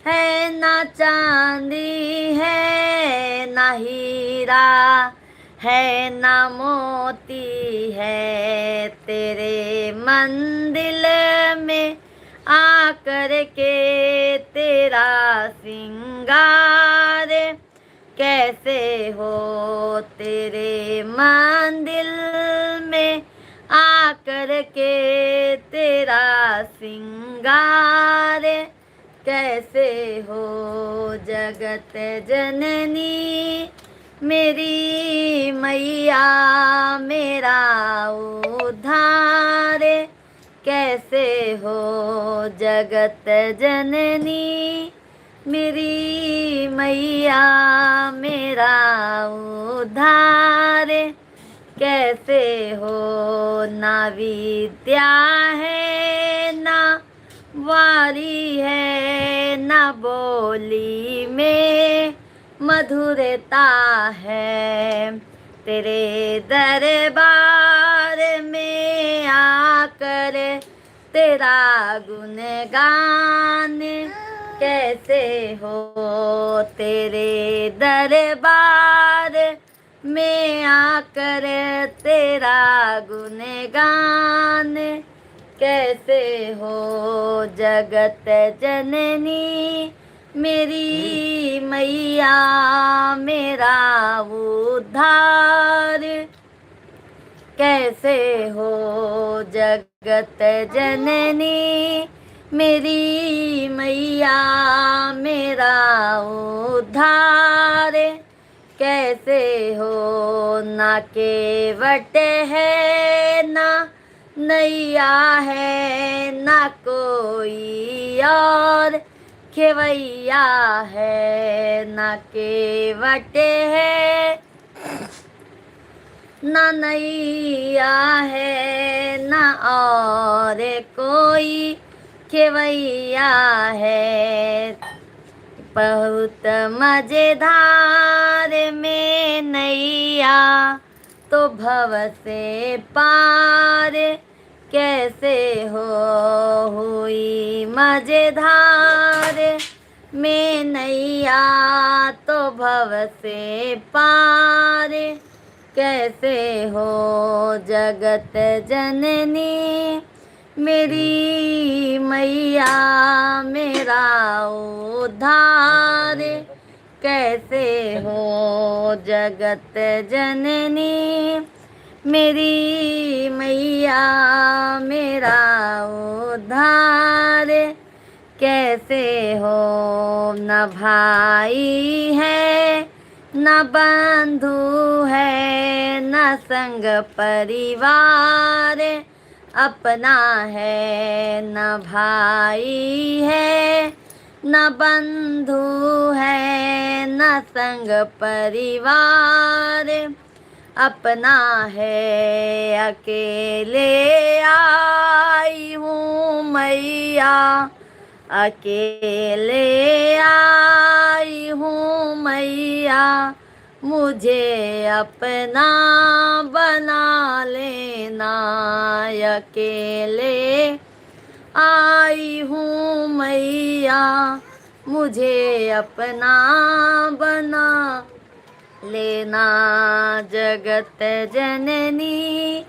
है ना चांदी है, ना हीरा है ना मोती है, तेरे मंदिर में आकर के तेरा सिंगार, कैसे हो तेरे मंदिर में आकर के तेरा सिंगार, कैसे हो जगत जननी, मेरी मैया मेरा उद्धार, कैसे हो जगत जननी, मेरी मैया मेरा उद्धार, कैसे हो। ना विद्या है ना वारी है, ना बोली में मधुरता है, तेरे दरबार में आकर तेरा गुणगान, कैसे हो तेरे दरबार में आकर तेरा गुणगान, कैसे हो जगत जननी, मेरी मैया मेरा उद्धार, कैसे हो जगत जननी, मेरी मैया मेरा उद्धार, कैसे हो। ना केवट है ना नैया है, ना कोई और खेवैया है, ना केवट है ना नैया है, ना और कोई खेवैया है, बहुत मजेदार में नैया तो भव से पार, कैसे हो हुई मजेदार में नैया तो भव से पार, कैसे हो जगत जननी, मेरी मैया मेरा उद्धार, कैसे हो जगत जननी, मेरी मैया मेरा उद्धार, कैसे हो। न भाई है न बंधु है, न संग परिवार अपना है, न भाई है न बंधु है, न संग परिवार अपना है, अकेले आई हूँ मैया, अकेले आई हूँ मैया, मुझे अपना बना लेना, अकेले आई हूँ मैया, मुझे अपना बना लेना, जगत जननी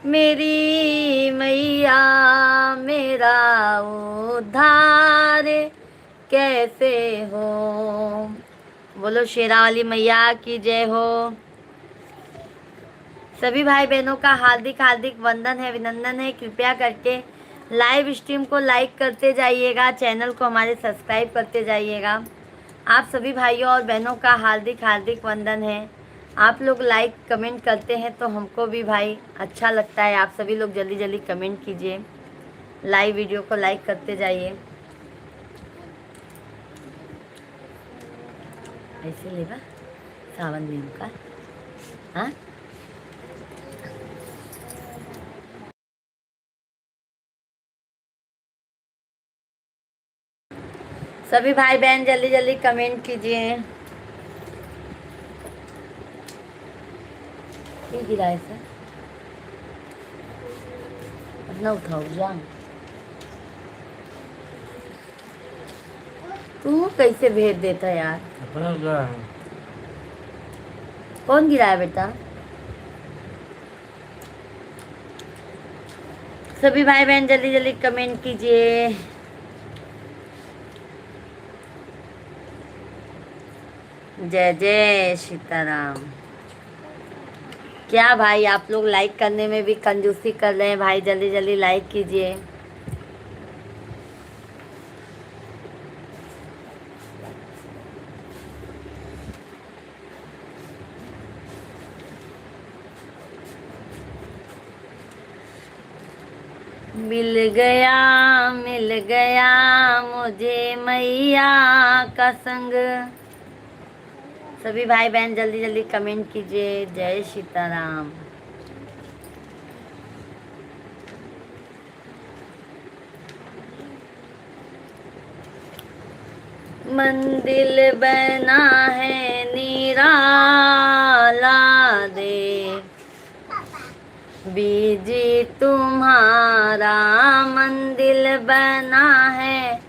मेरी मैया मेरा उद्धार, कैसे हो बोलो शेरा वाली मैया की जय हो। सभी भाई बहनों का हार्दिक हार्दिक वंदन है, अभिनंदन है। कृपया करके लाइव स्ट्रीम को लाइक करते जाइएगा, चैनल को हमारे सब्सक्राइब करते जाइएगा। आप सभी भाइयों और बहनों का हार्दिक हार्दिक वंदन है। आप लोग लाइक कमेंट करते हैं तो हमको भी भाई अच्छा लगता है। आप सभी लोग जल्दी जल्दी कमेंट कीजिए, लाइव वीडियो को लाइक करते जाइए। ऐसे लेगा सावन में का हाँ। सभी भाई बहन जल्दी जल्दी कमेंट कीजिए। ये गिरा है सर, अपना उठाओ जान। तू कैसे भेज देता यार? कौन गिरा है बेटा? सभी भाई बहन जल्दी जल्दी कमेंट कीजिए। जय जय सीताराम। क्या भाई आप लोग लाइक करने में भी कंजूसी कर रहे हैं भाई, जल्दी जल्दी लाइक कीजिए। मिल गया मुझे मैया का संग। सभी भाई बहन जल्दी जल्दी कमेंट कीजिए। जय सीताराम। मंदिर बना है निराला दे बीजी तुम्हारा, मंदिर बना है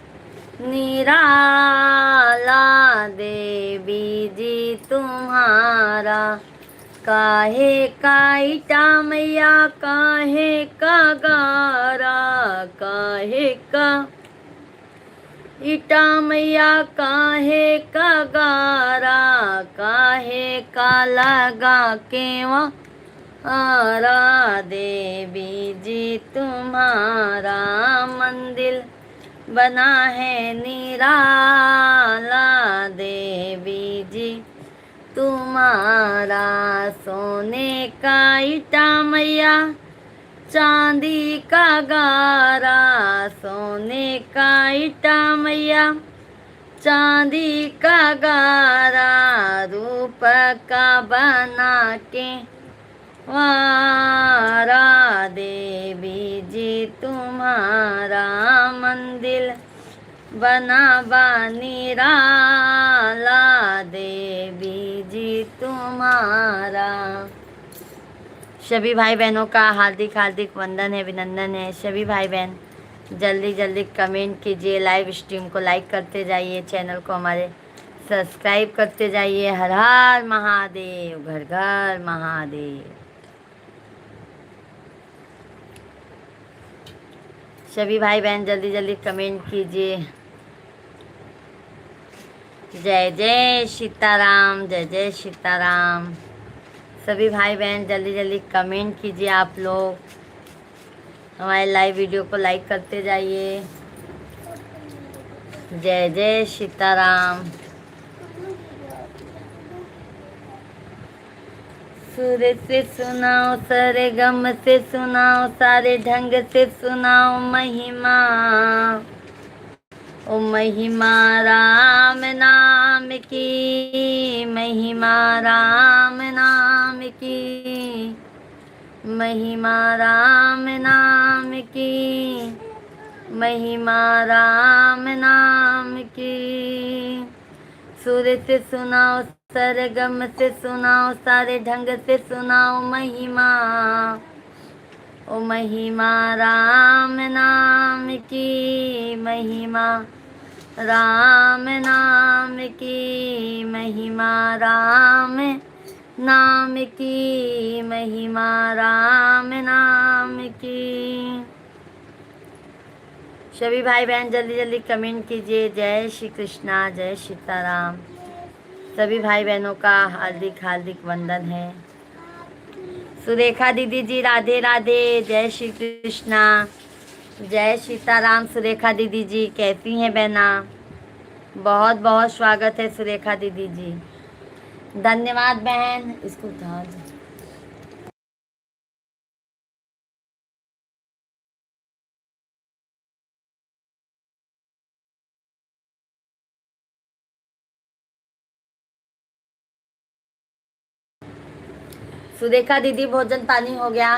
निराला देवी जी तुम्हारा। काहे का ईटा मैया काहे का गारा, काहे का ईटा मैया काहे का गारा, काहे का लगा केवा आरा देवी जी तुम्हारा, मंदिर बना है निराला देवी जी तुम्हारा। सोने का ईटा मैया चांदी का गारा, सोने का ईटा मैया चांदी का गारा, रूप का बना के वारा देवी जी तुम्हारा, मंदिर बना निराला देवी जी तुम्हारा। सभी भाई बहनों का हार्दिक हार्दिक वंदन है, अभिनंदन है। सभी भाई बहन जल्दी जल्दी कमेंट कीजिए, लाइव स्ट्रीम को लाइक करते जाइए, चैनल को हमारे सब्सक्राइब करते जाइए। हर हर महादेव, घर घर महादेव। सभी भाई बहन जल्दी जल्दी कमेंट कीजिए। जय जय सीताराम, जय जय सीताराम। सभी भाई बहन जल्दी जल्दी कमेंट कीजिए। आप लोग हमारे लाइव वीडियो को लाइक करते जाइए। जय जय सीताराम। सुर से सुनाओ, सारे गम से सुनाओ, सारे ढंग से सुनाओ महिमा। ओ महिमा राम नाम की, महिमा राम नाम की, महिमा राम नाम की, महिमा राम नाम की। सुर से सुनाओ, सरगम से सुनाओ, सारे ढंग से सुनाओ महिमा। ओ महिमा राम नाम की, महिमा राम नाम की, महिमा राम नाम की, महिमा राम नाम की। सभी भाई बहन जल्दी जल्दी कमेंट कीजिए। जय श्री कृष्णा, जय सीताराम। सभी भाई बहनों का हार्दिक हार्दिक वंदन है। सुरेखा दीदी जी राधे राधे, जय श्री कृष्णा, जय सीताराम। सुरेखा दीदी जी कैसी हैं बहना? बहुत बहुत स्वागत है सुरेखा दीदी जी, धन्यवाद बहन। इसको उतार दो। सुरेखा दीदी भोजन पानी हो गया?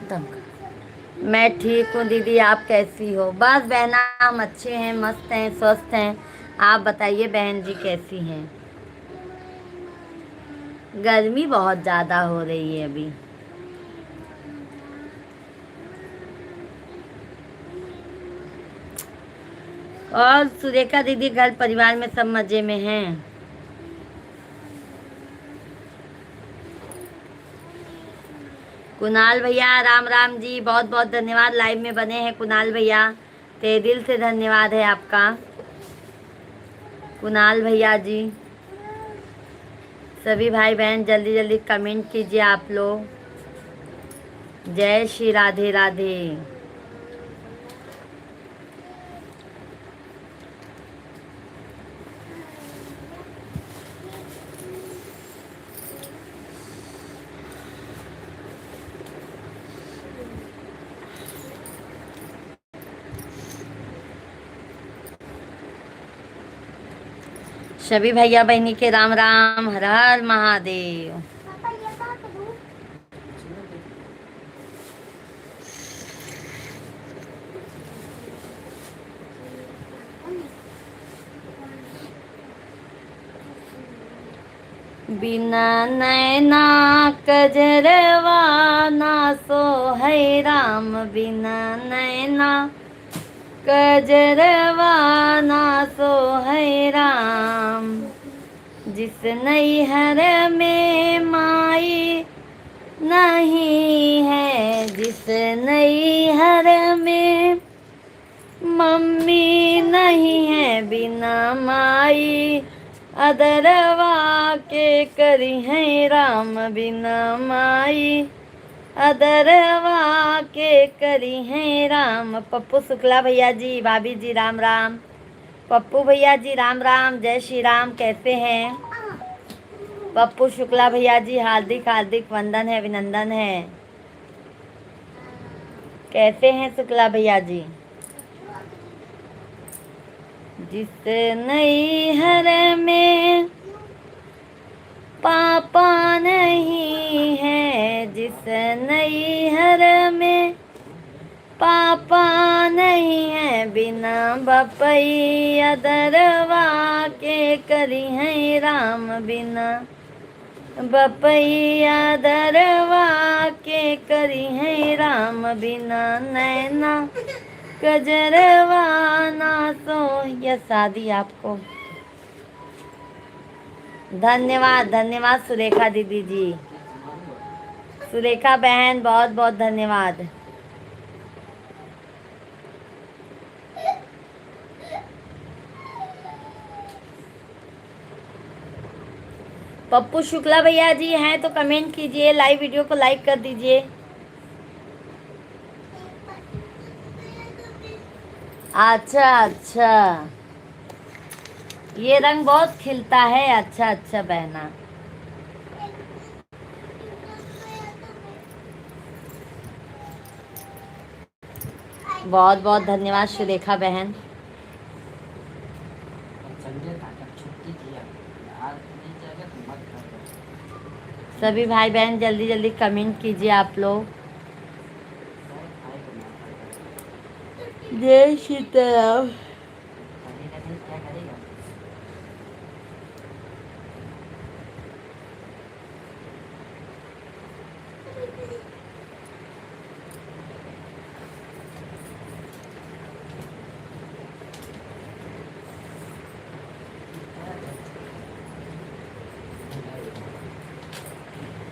दम कर। मैं ठीक हूँ दीदी, आप कैसी हो? बस बहना हम अच्छे हैं, मस्त हैं, स्वस्थ हैं। आप बताइए बहन जी कैसी हैं? गर्मी बहुत ज़्यादा हो रही है अभी। और सुरेखा दीदी घर परिवार में सब मज़े में हैं? कुणाल भैया राम राम जी, बहुत बहुत धन्यवाद, लाइव में बने हैं कुणाल भैया, ते दिल से धन्यवाद है आपका कुणाल भैया जी। सभी भाई बहन जल्दी जल्दी कमेंट कीजिए आप लोग। जय श्री राधे राधे। सभी भैया बहनी के राम राम, हर हर महादेव। बिना नैना कजरवा ना सो है राम, बिना नैना कजरवा ना सो है राम। जिस नैहर में माई नहीं है, जिस नैहर में मम्मी नहीं है, बिना माई अदरवा के करी है राम, बिना माई अदरवा के करी है राम। पप्पू शुक्ला भैया जी, भाभी जी राम राम। पप्पू भैया जी राम राम, जय श्री राम, कैसे हैं? पप्पू शुक्ला भैया जी हार्दिक हार्दिक वंदन है, अभिनंदन है। कैसे हैं शुक्ला भैया जी? जिस नैहर में पापा नहीं है, जिस नैहर में पापा नहीं है, बिना बपई अदरवा के करी है राम, बिना बपैया दरवा के करी है राम, बिना नैना कजरवा ना सो। यह शादी आपको धन्यवाद, धन्यवाद सुरेखा दीदी जी, सुरेखा बहन बहुत बहुत धन्यवाद। पप्पू शुक्ला भैया जी हैं तो कमेंट कीजिए, लाइव वीडियो को लाइक कर दीजिए। अच्छा अच्छा, ये रंग बहुत खिलता है। अच्छा अच्छा बहना, बहुत बहुत धन्यवाद सुरेखा बहन। सभी भाई बहन जल्दी जल्दी कमेंट कीजिए आप लोग। जय सीताराम।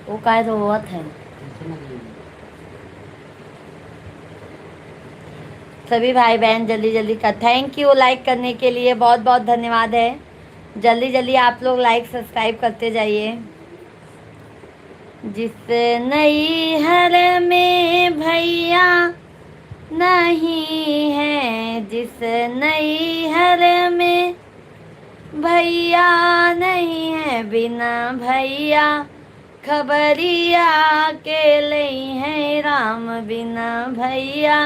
वो काय तो बहुत है। सभी भाई बहन जल्दी जल्दी का थैंक यू लाइक करने के लिए, बहुत बहुत धन्यवाद है। जल्दी जल्दी आप लोग लाइक सब्सक्राइब करते जाइए। जिस नैहर में भैया नहीं है, जिस नैहर में भैया नहीं है, बिना भैया खबरिया के लई है राम, बिना भैया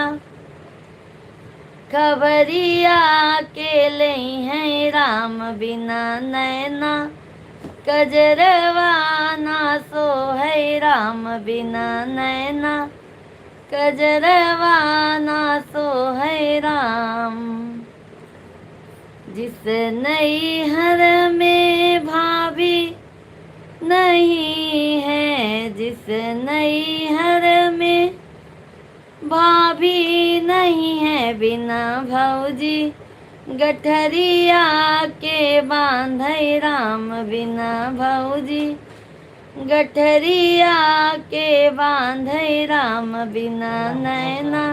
खबरिया के लई है राम, बिना नैना कजरवा ना सो है राम, बिना नैना कजरवा ना सो है राम। जिस नैहर में भाभी नहीं है, जिस नैहर में भाभी नहीं है, बिना भौजी गठरिया के बांधे राम, बिना भौजी गठरिया के बांधे राम, बिना नैना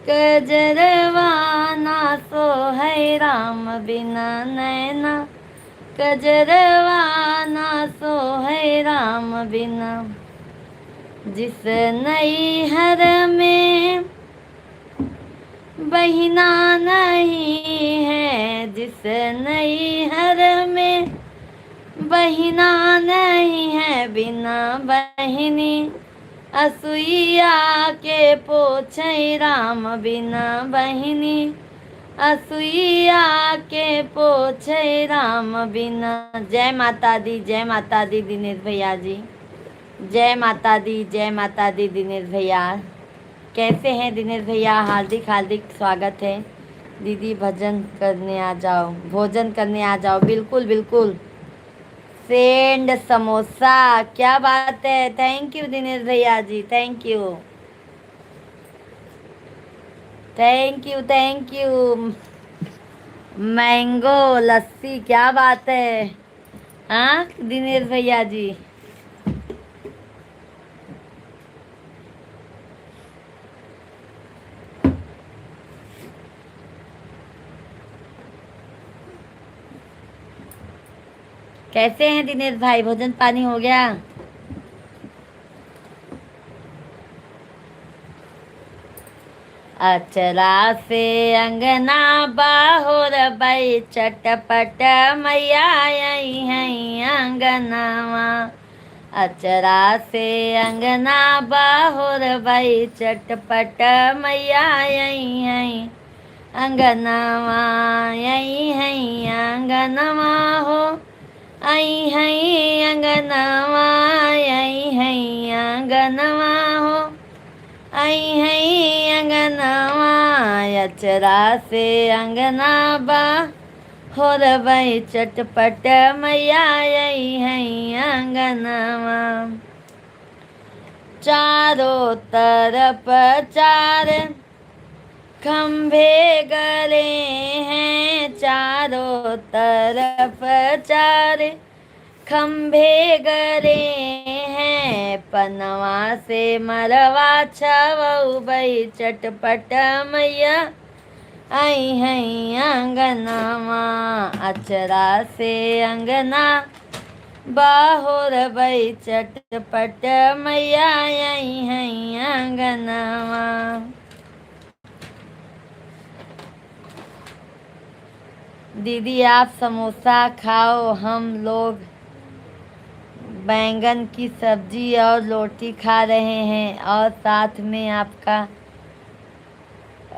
कजरवा ना सो है राम, बिना नैना कजरवा ना सो है राम, बिना। जिस नैहर में बहिना नहीं है, जिस नैहर में बहिना नहीं है, बिना बहिनी असुईया के पोछे राम, बिना बहिनी असुईया के पोछे राम, बिना। जय माता दी, जय माता दी दिनेश भैया जी, जय माता दी, जय माता दी दिनेश भैया। कैसे हैं दिनेश भैया? हार्दिक हार्दिक स्वागत है। दीदी भजन करने आ जाओ, भोजन करने आ जाओ। बिल्कुल बिल्कुल। सेंड समोसा, क्या बात है। थैंक यू दिनेश भैया ji, thank you thank you thank you. Mango lassi, क्या बात है। हाँ दिनेश भैया जी, कैसे हैं दिनेश भाई? भोजन पानी हो गया? अचरा से अंगना बाहोर बई चटपट मैया आई हैं अंगनावा। अचरा से अंगना बाहोर बई चटपट मैया आई हैं अंगनावा, आई हैं अंगनवा हो, आई हैं अंगनवा, आई हैं अंगनवा हो, आई हैं अंगनवा। अचरा से अंगना बा हो रबई चटपट मैया आई हैं अंगनवा। चारों तरफ चार खम्भे गले हैं, चारों तरफ चार खम्भे गले हैं, पनवा से मरवा छवऊ बई चटपट मैया आई हैं अंगनवा। अचरा से अंगना बाहोर बई चटपट मैया आई हैं अंगनवा। दीदी आप समोसा खाओ, हम लोग बैंगन की सब्जी और रोटी खा रहे हैं, और साथ में आपका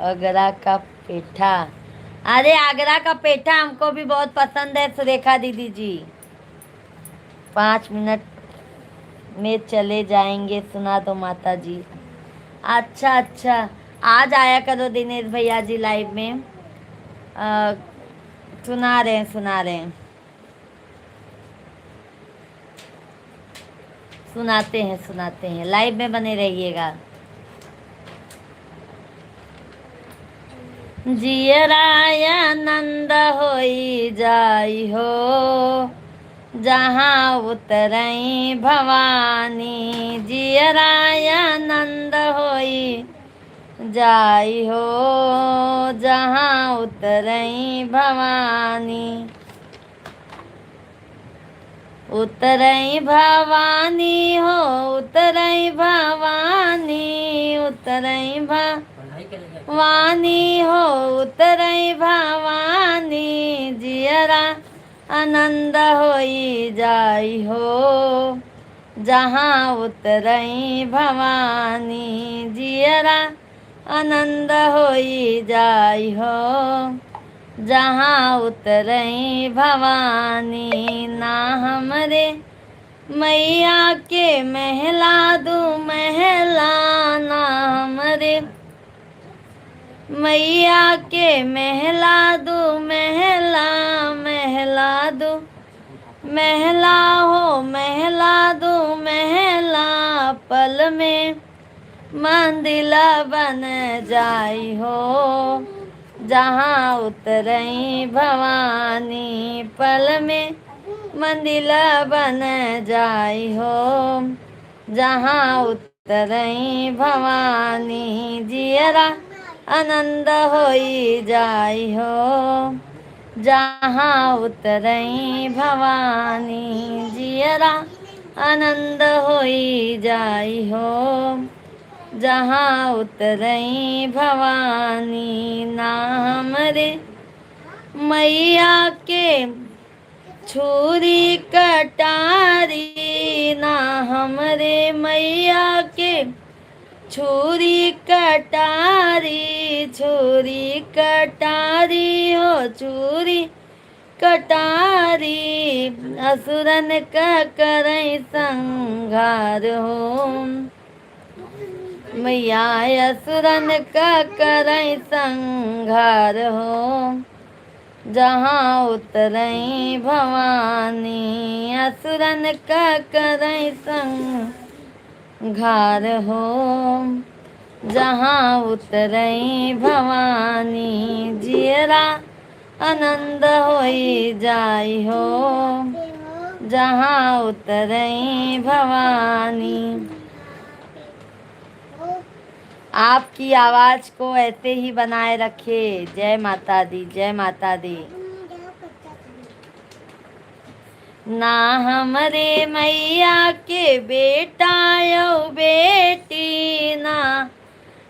आगरा का पेठा। अरे आगरा का पेठा हमको भी बहुत पसंद है सुरेखा दीदी जी। 5 मिनट में चले जाएंगे, सुना दो माता जी। अच्छा अच्छा, आज आया करो दिनेश भैया जी लाइव में। सुना रहे हैं, सुना रहे हैं, सुनाते हैं, लाइव में बने रहिएगा। जियराय आनंद होई जाई हो, जहाँ उतरई भवानी। जियराय आनंद होई जाई हो, जहाँ उतरई भवानी। उतरई भवानी हो, उतरई भवानी, उतरई भवानी हो, उतरई भवानी, जियरा आनंद होई जाई हो, जहाँ उतरई भवानी, जियरा आनंद होई जाई हो, जहाँ उतरई भवानी। ना हमरे मैया के महला दू महला, ना हमरे मैया के महला दू महला, महला दू महला हो, महला दू महला, पल में मंदिर बन जाई हो, जहाँ उतरई भवानी, पल में मंदिर बन जाई हो, जहाँ उतरई भवानी, जियरा आनंद होई जाई हो, जहाँ उतरई भवानी, जियरा आनंद होई जाई हो, जहाँ उतरई भवानी। ना हमरे मैया के छुरी कटारी, ना हमरे मैया के छुरी कटारी, छुरी कटारी हो, छुरी कटारी, असुरन का करई संहार हो, मैया असुरन का करई संहार हो, जहाँ उतरई भवानी, असुरन का करई संहार हो, जहाँ उतरई भवानी, जियरा आनंद होई जाई हो, जहाँ उतरई भवानी। आपकी आवाज को ऐसे ही बनाए रखे। जय माता दी, जय माता दी। ना हमरे मैया के बेटा यो बेटी, ना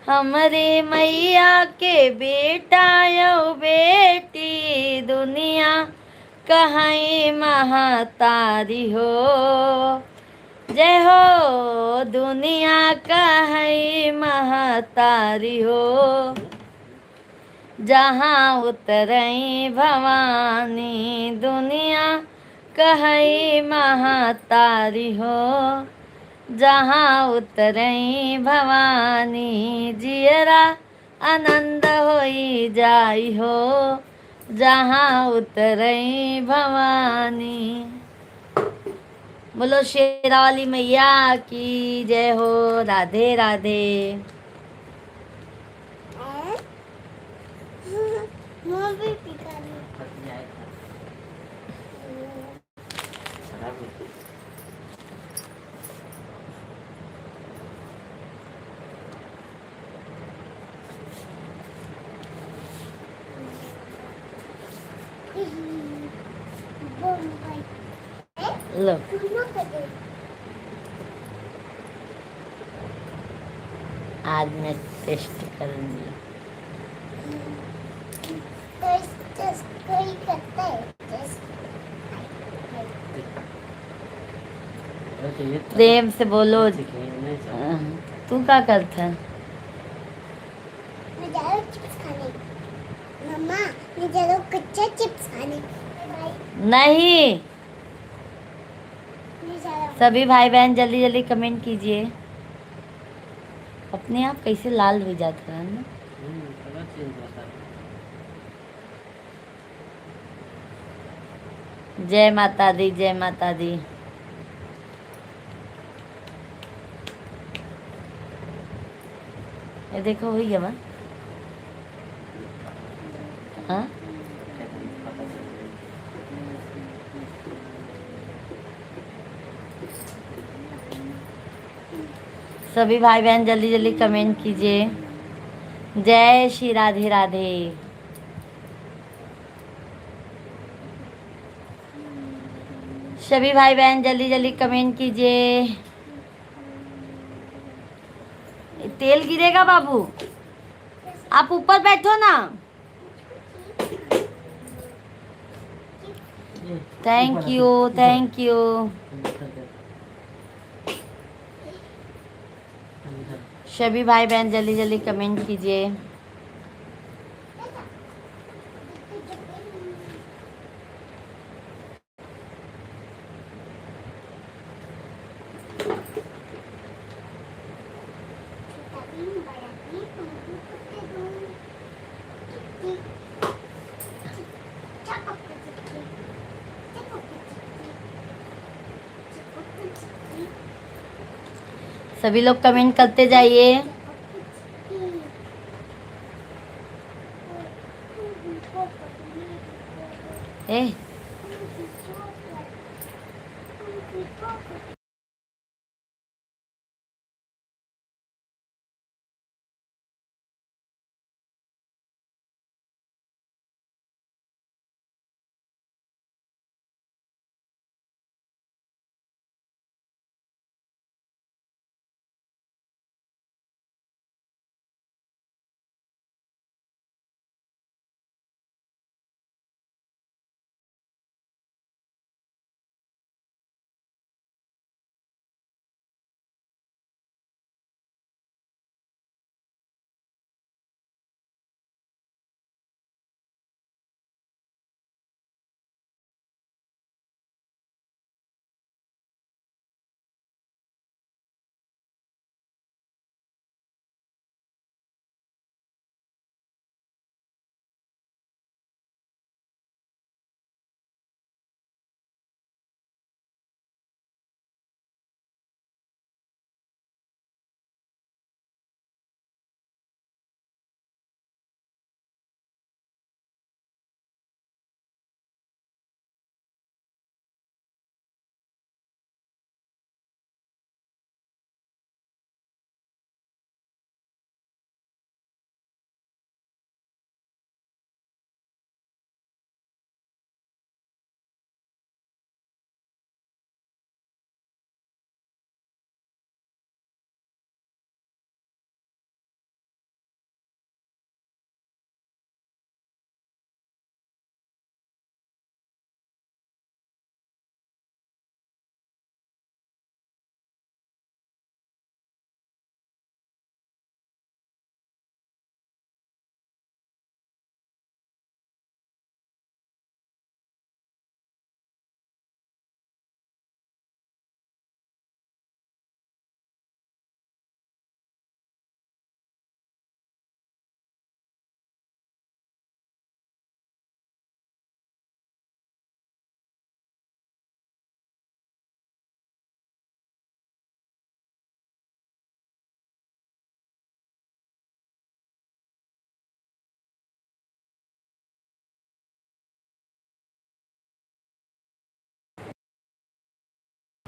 हमरे मैया के बेटा यो बेटी, दुनिया कहीं महतारी हो, जय हो दुनिया कहीं महतारी हो, जहाँ उतरई भवानी, दुनिया कहीं महतारी हो, जहाँ उतरई भवानी, जियरा आनंद होई जाई हो, जहाँ उतरई भवानी। बोलो शेरावाली मैया की जय हो। राधे राधे। लो आज मैं टेस्ट करूंगी। प्रेम से बोलो। तू क्या करता है? मैं जा रहा हूँ चिप्स खाने। मम्मा मैं जा रहा हूँ कच्चा चिप्स खाने। नहीं, मैं जा रहा हूँ। सभी भाई बहन जल्दी जल्दी कमेंट कीजिए। अपने आप कैसे लाल हो जाता है ना। जय माता दी, जय माता दी। ये देखो हुई है माँ। हाँ सभी भाई बहन जल्दी जल्दी कमेंट कीजिए। जय श्री राधे राधे। सभी भाई बहन जल्दी जल्दी कमेंट कीजिए। तेल गिरेगा बाबू, आप ऊपर बैठो ना। Thank you, thank you. सभी भाई बहन जल्दी जल्दी कमेंट कीजिए। सभी लोग कमेंट करते जाइए। ए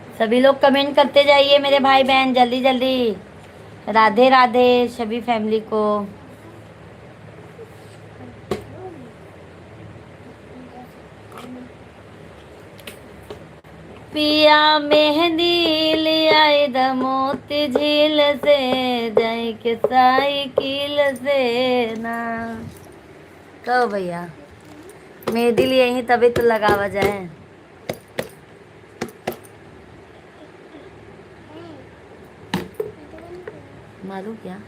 सभी लोग कमेंट करते जाइए मेरे भाई बहन जल्दी जल्दी। राधे राधे सभी फैमिली को। पिया मेहंदी ले आए दमोती झील से, जाए के साइकिल से ना। कहो भैया मेहंदी लिए ही तभी तो लगावा जाए। मारू क्या?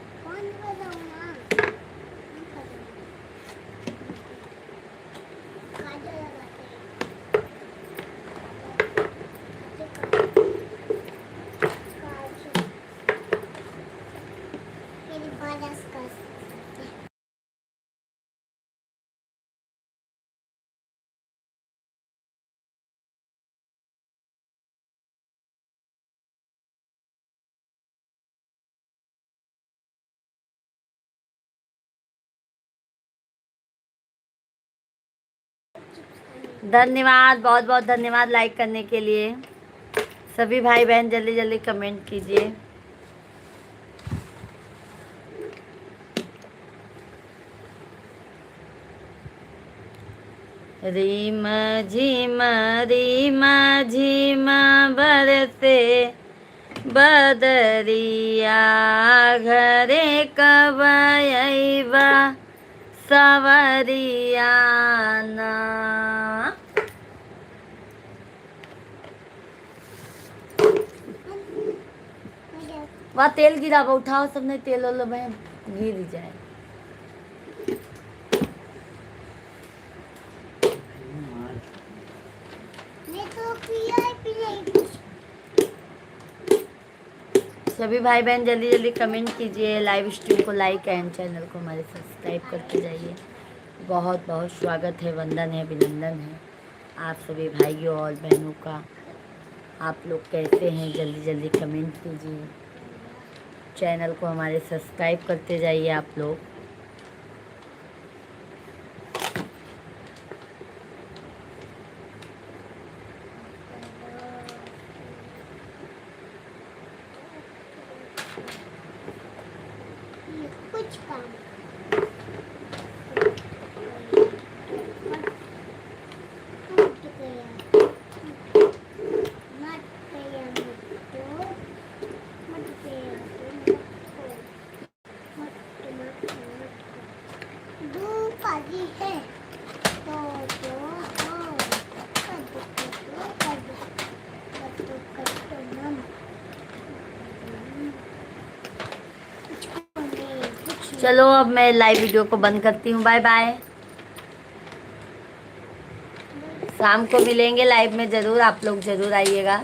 धन्यवाद, बहुत बहुत धन्यवाद लाइक करने के लिए। सभी भाई बहन जल्दी जल्दी कमेंट कीजिए। रीम झिम बरसे बदरिया घरे कब अइबा सवरिया ना। वहाँ तेल गिरा हुआ, उठाओ सबने तेल वाला में गिर जाए। मैं तो पिया ही सभी भाई बहन जल्दी जल्दी कमेंट कीजिए, लाइव स्ट्रीम को लाइक एंड चैनल को हमारे सब्सक्राइब करते जाइए। बहुत बहुत स्वागत है, वंदन है, अभिनंदन है आप सभी भाइयों और बहनों का। आप लोग कैसे हैं, जल्दी जल्दी कमेंट कीजिए, चैनल को हमारे सब्सक्राइब करते जाइए आप लोग। कुछ काम है चलो अब मैं लाइव वीडियो को बंद करती हूँ, बाय बाय। शाम को मिलेंगे लाइव में, ज़रूर आप लोग ज़रूर आइएगा।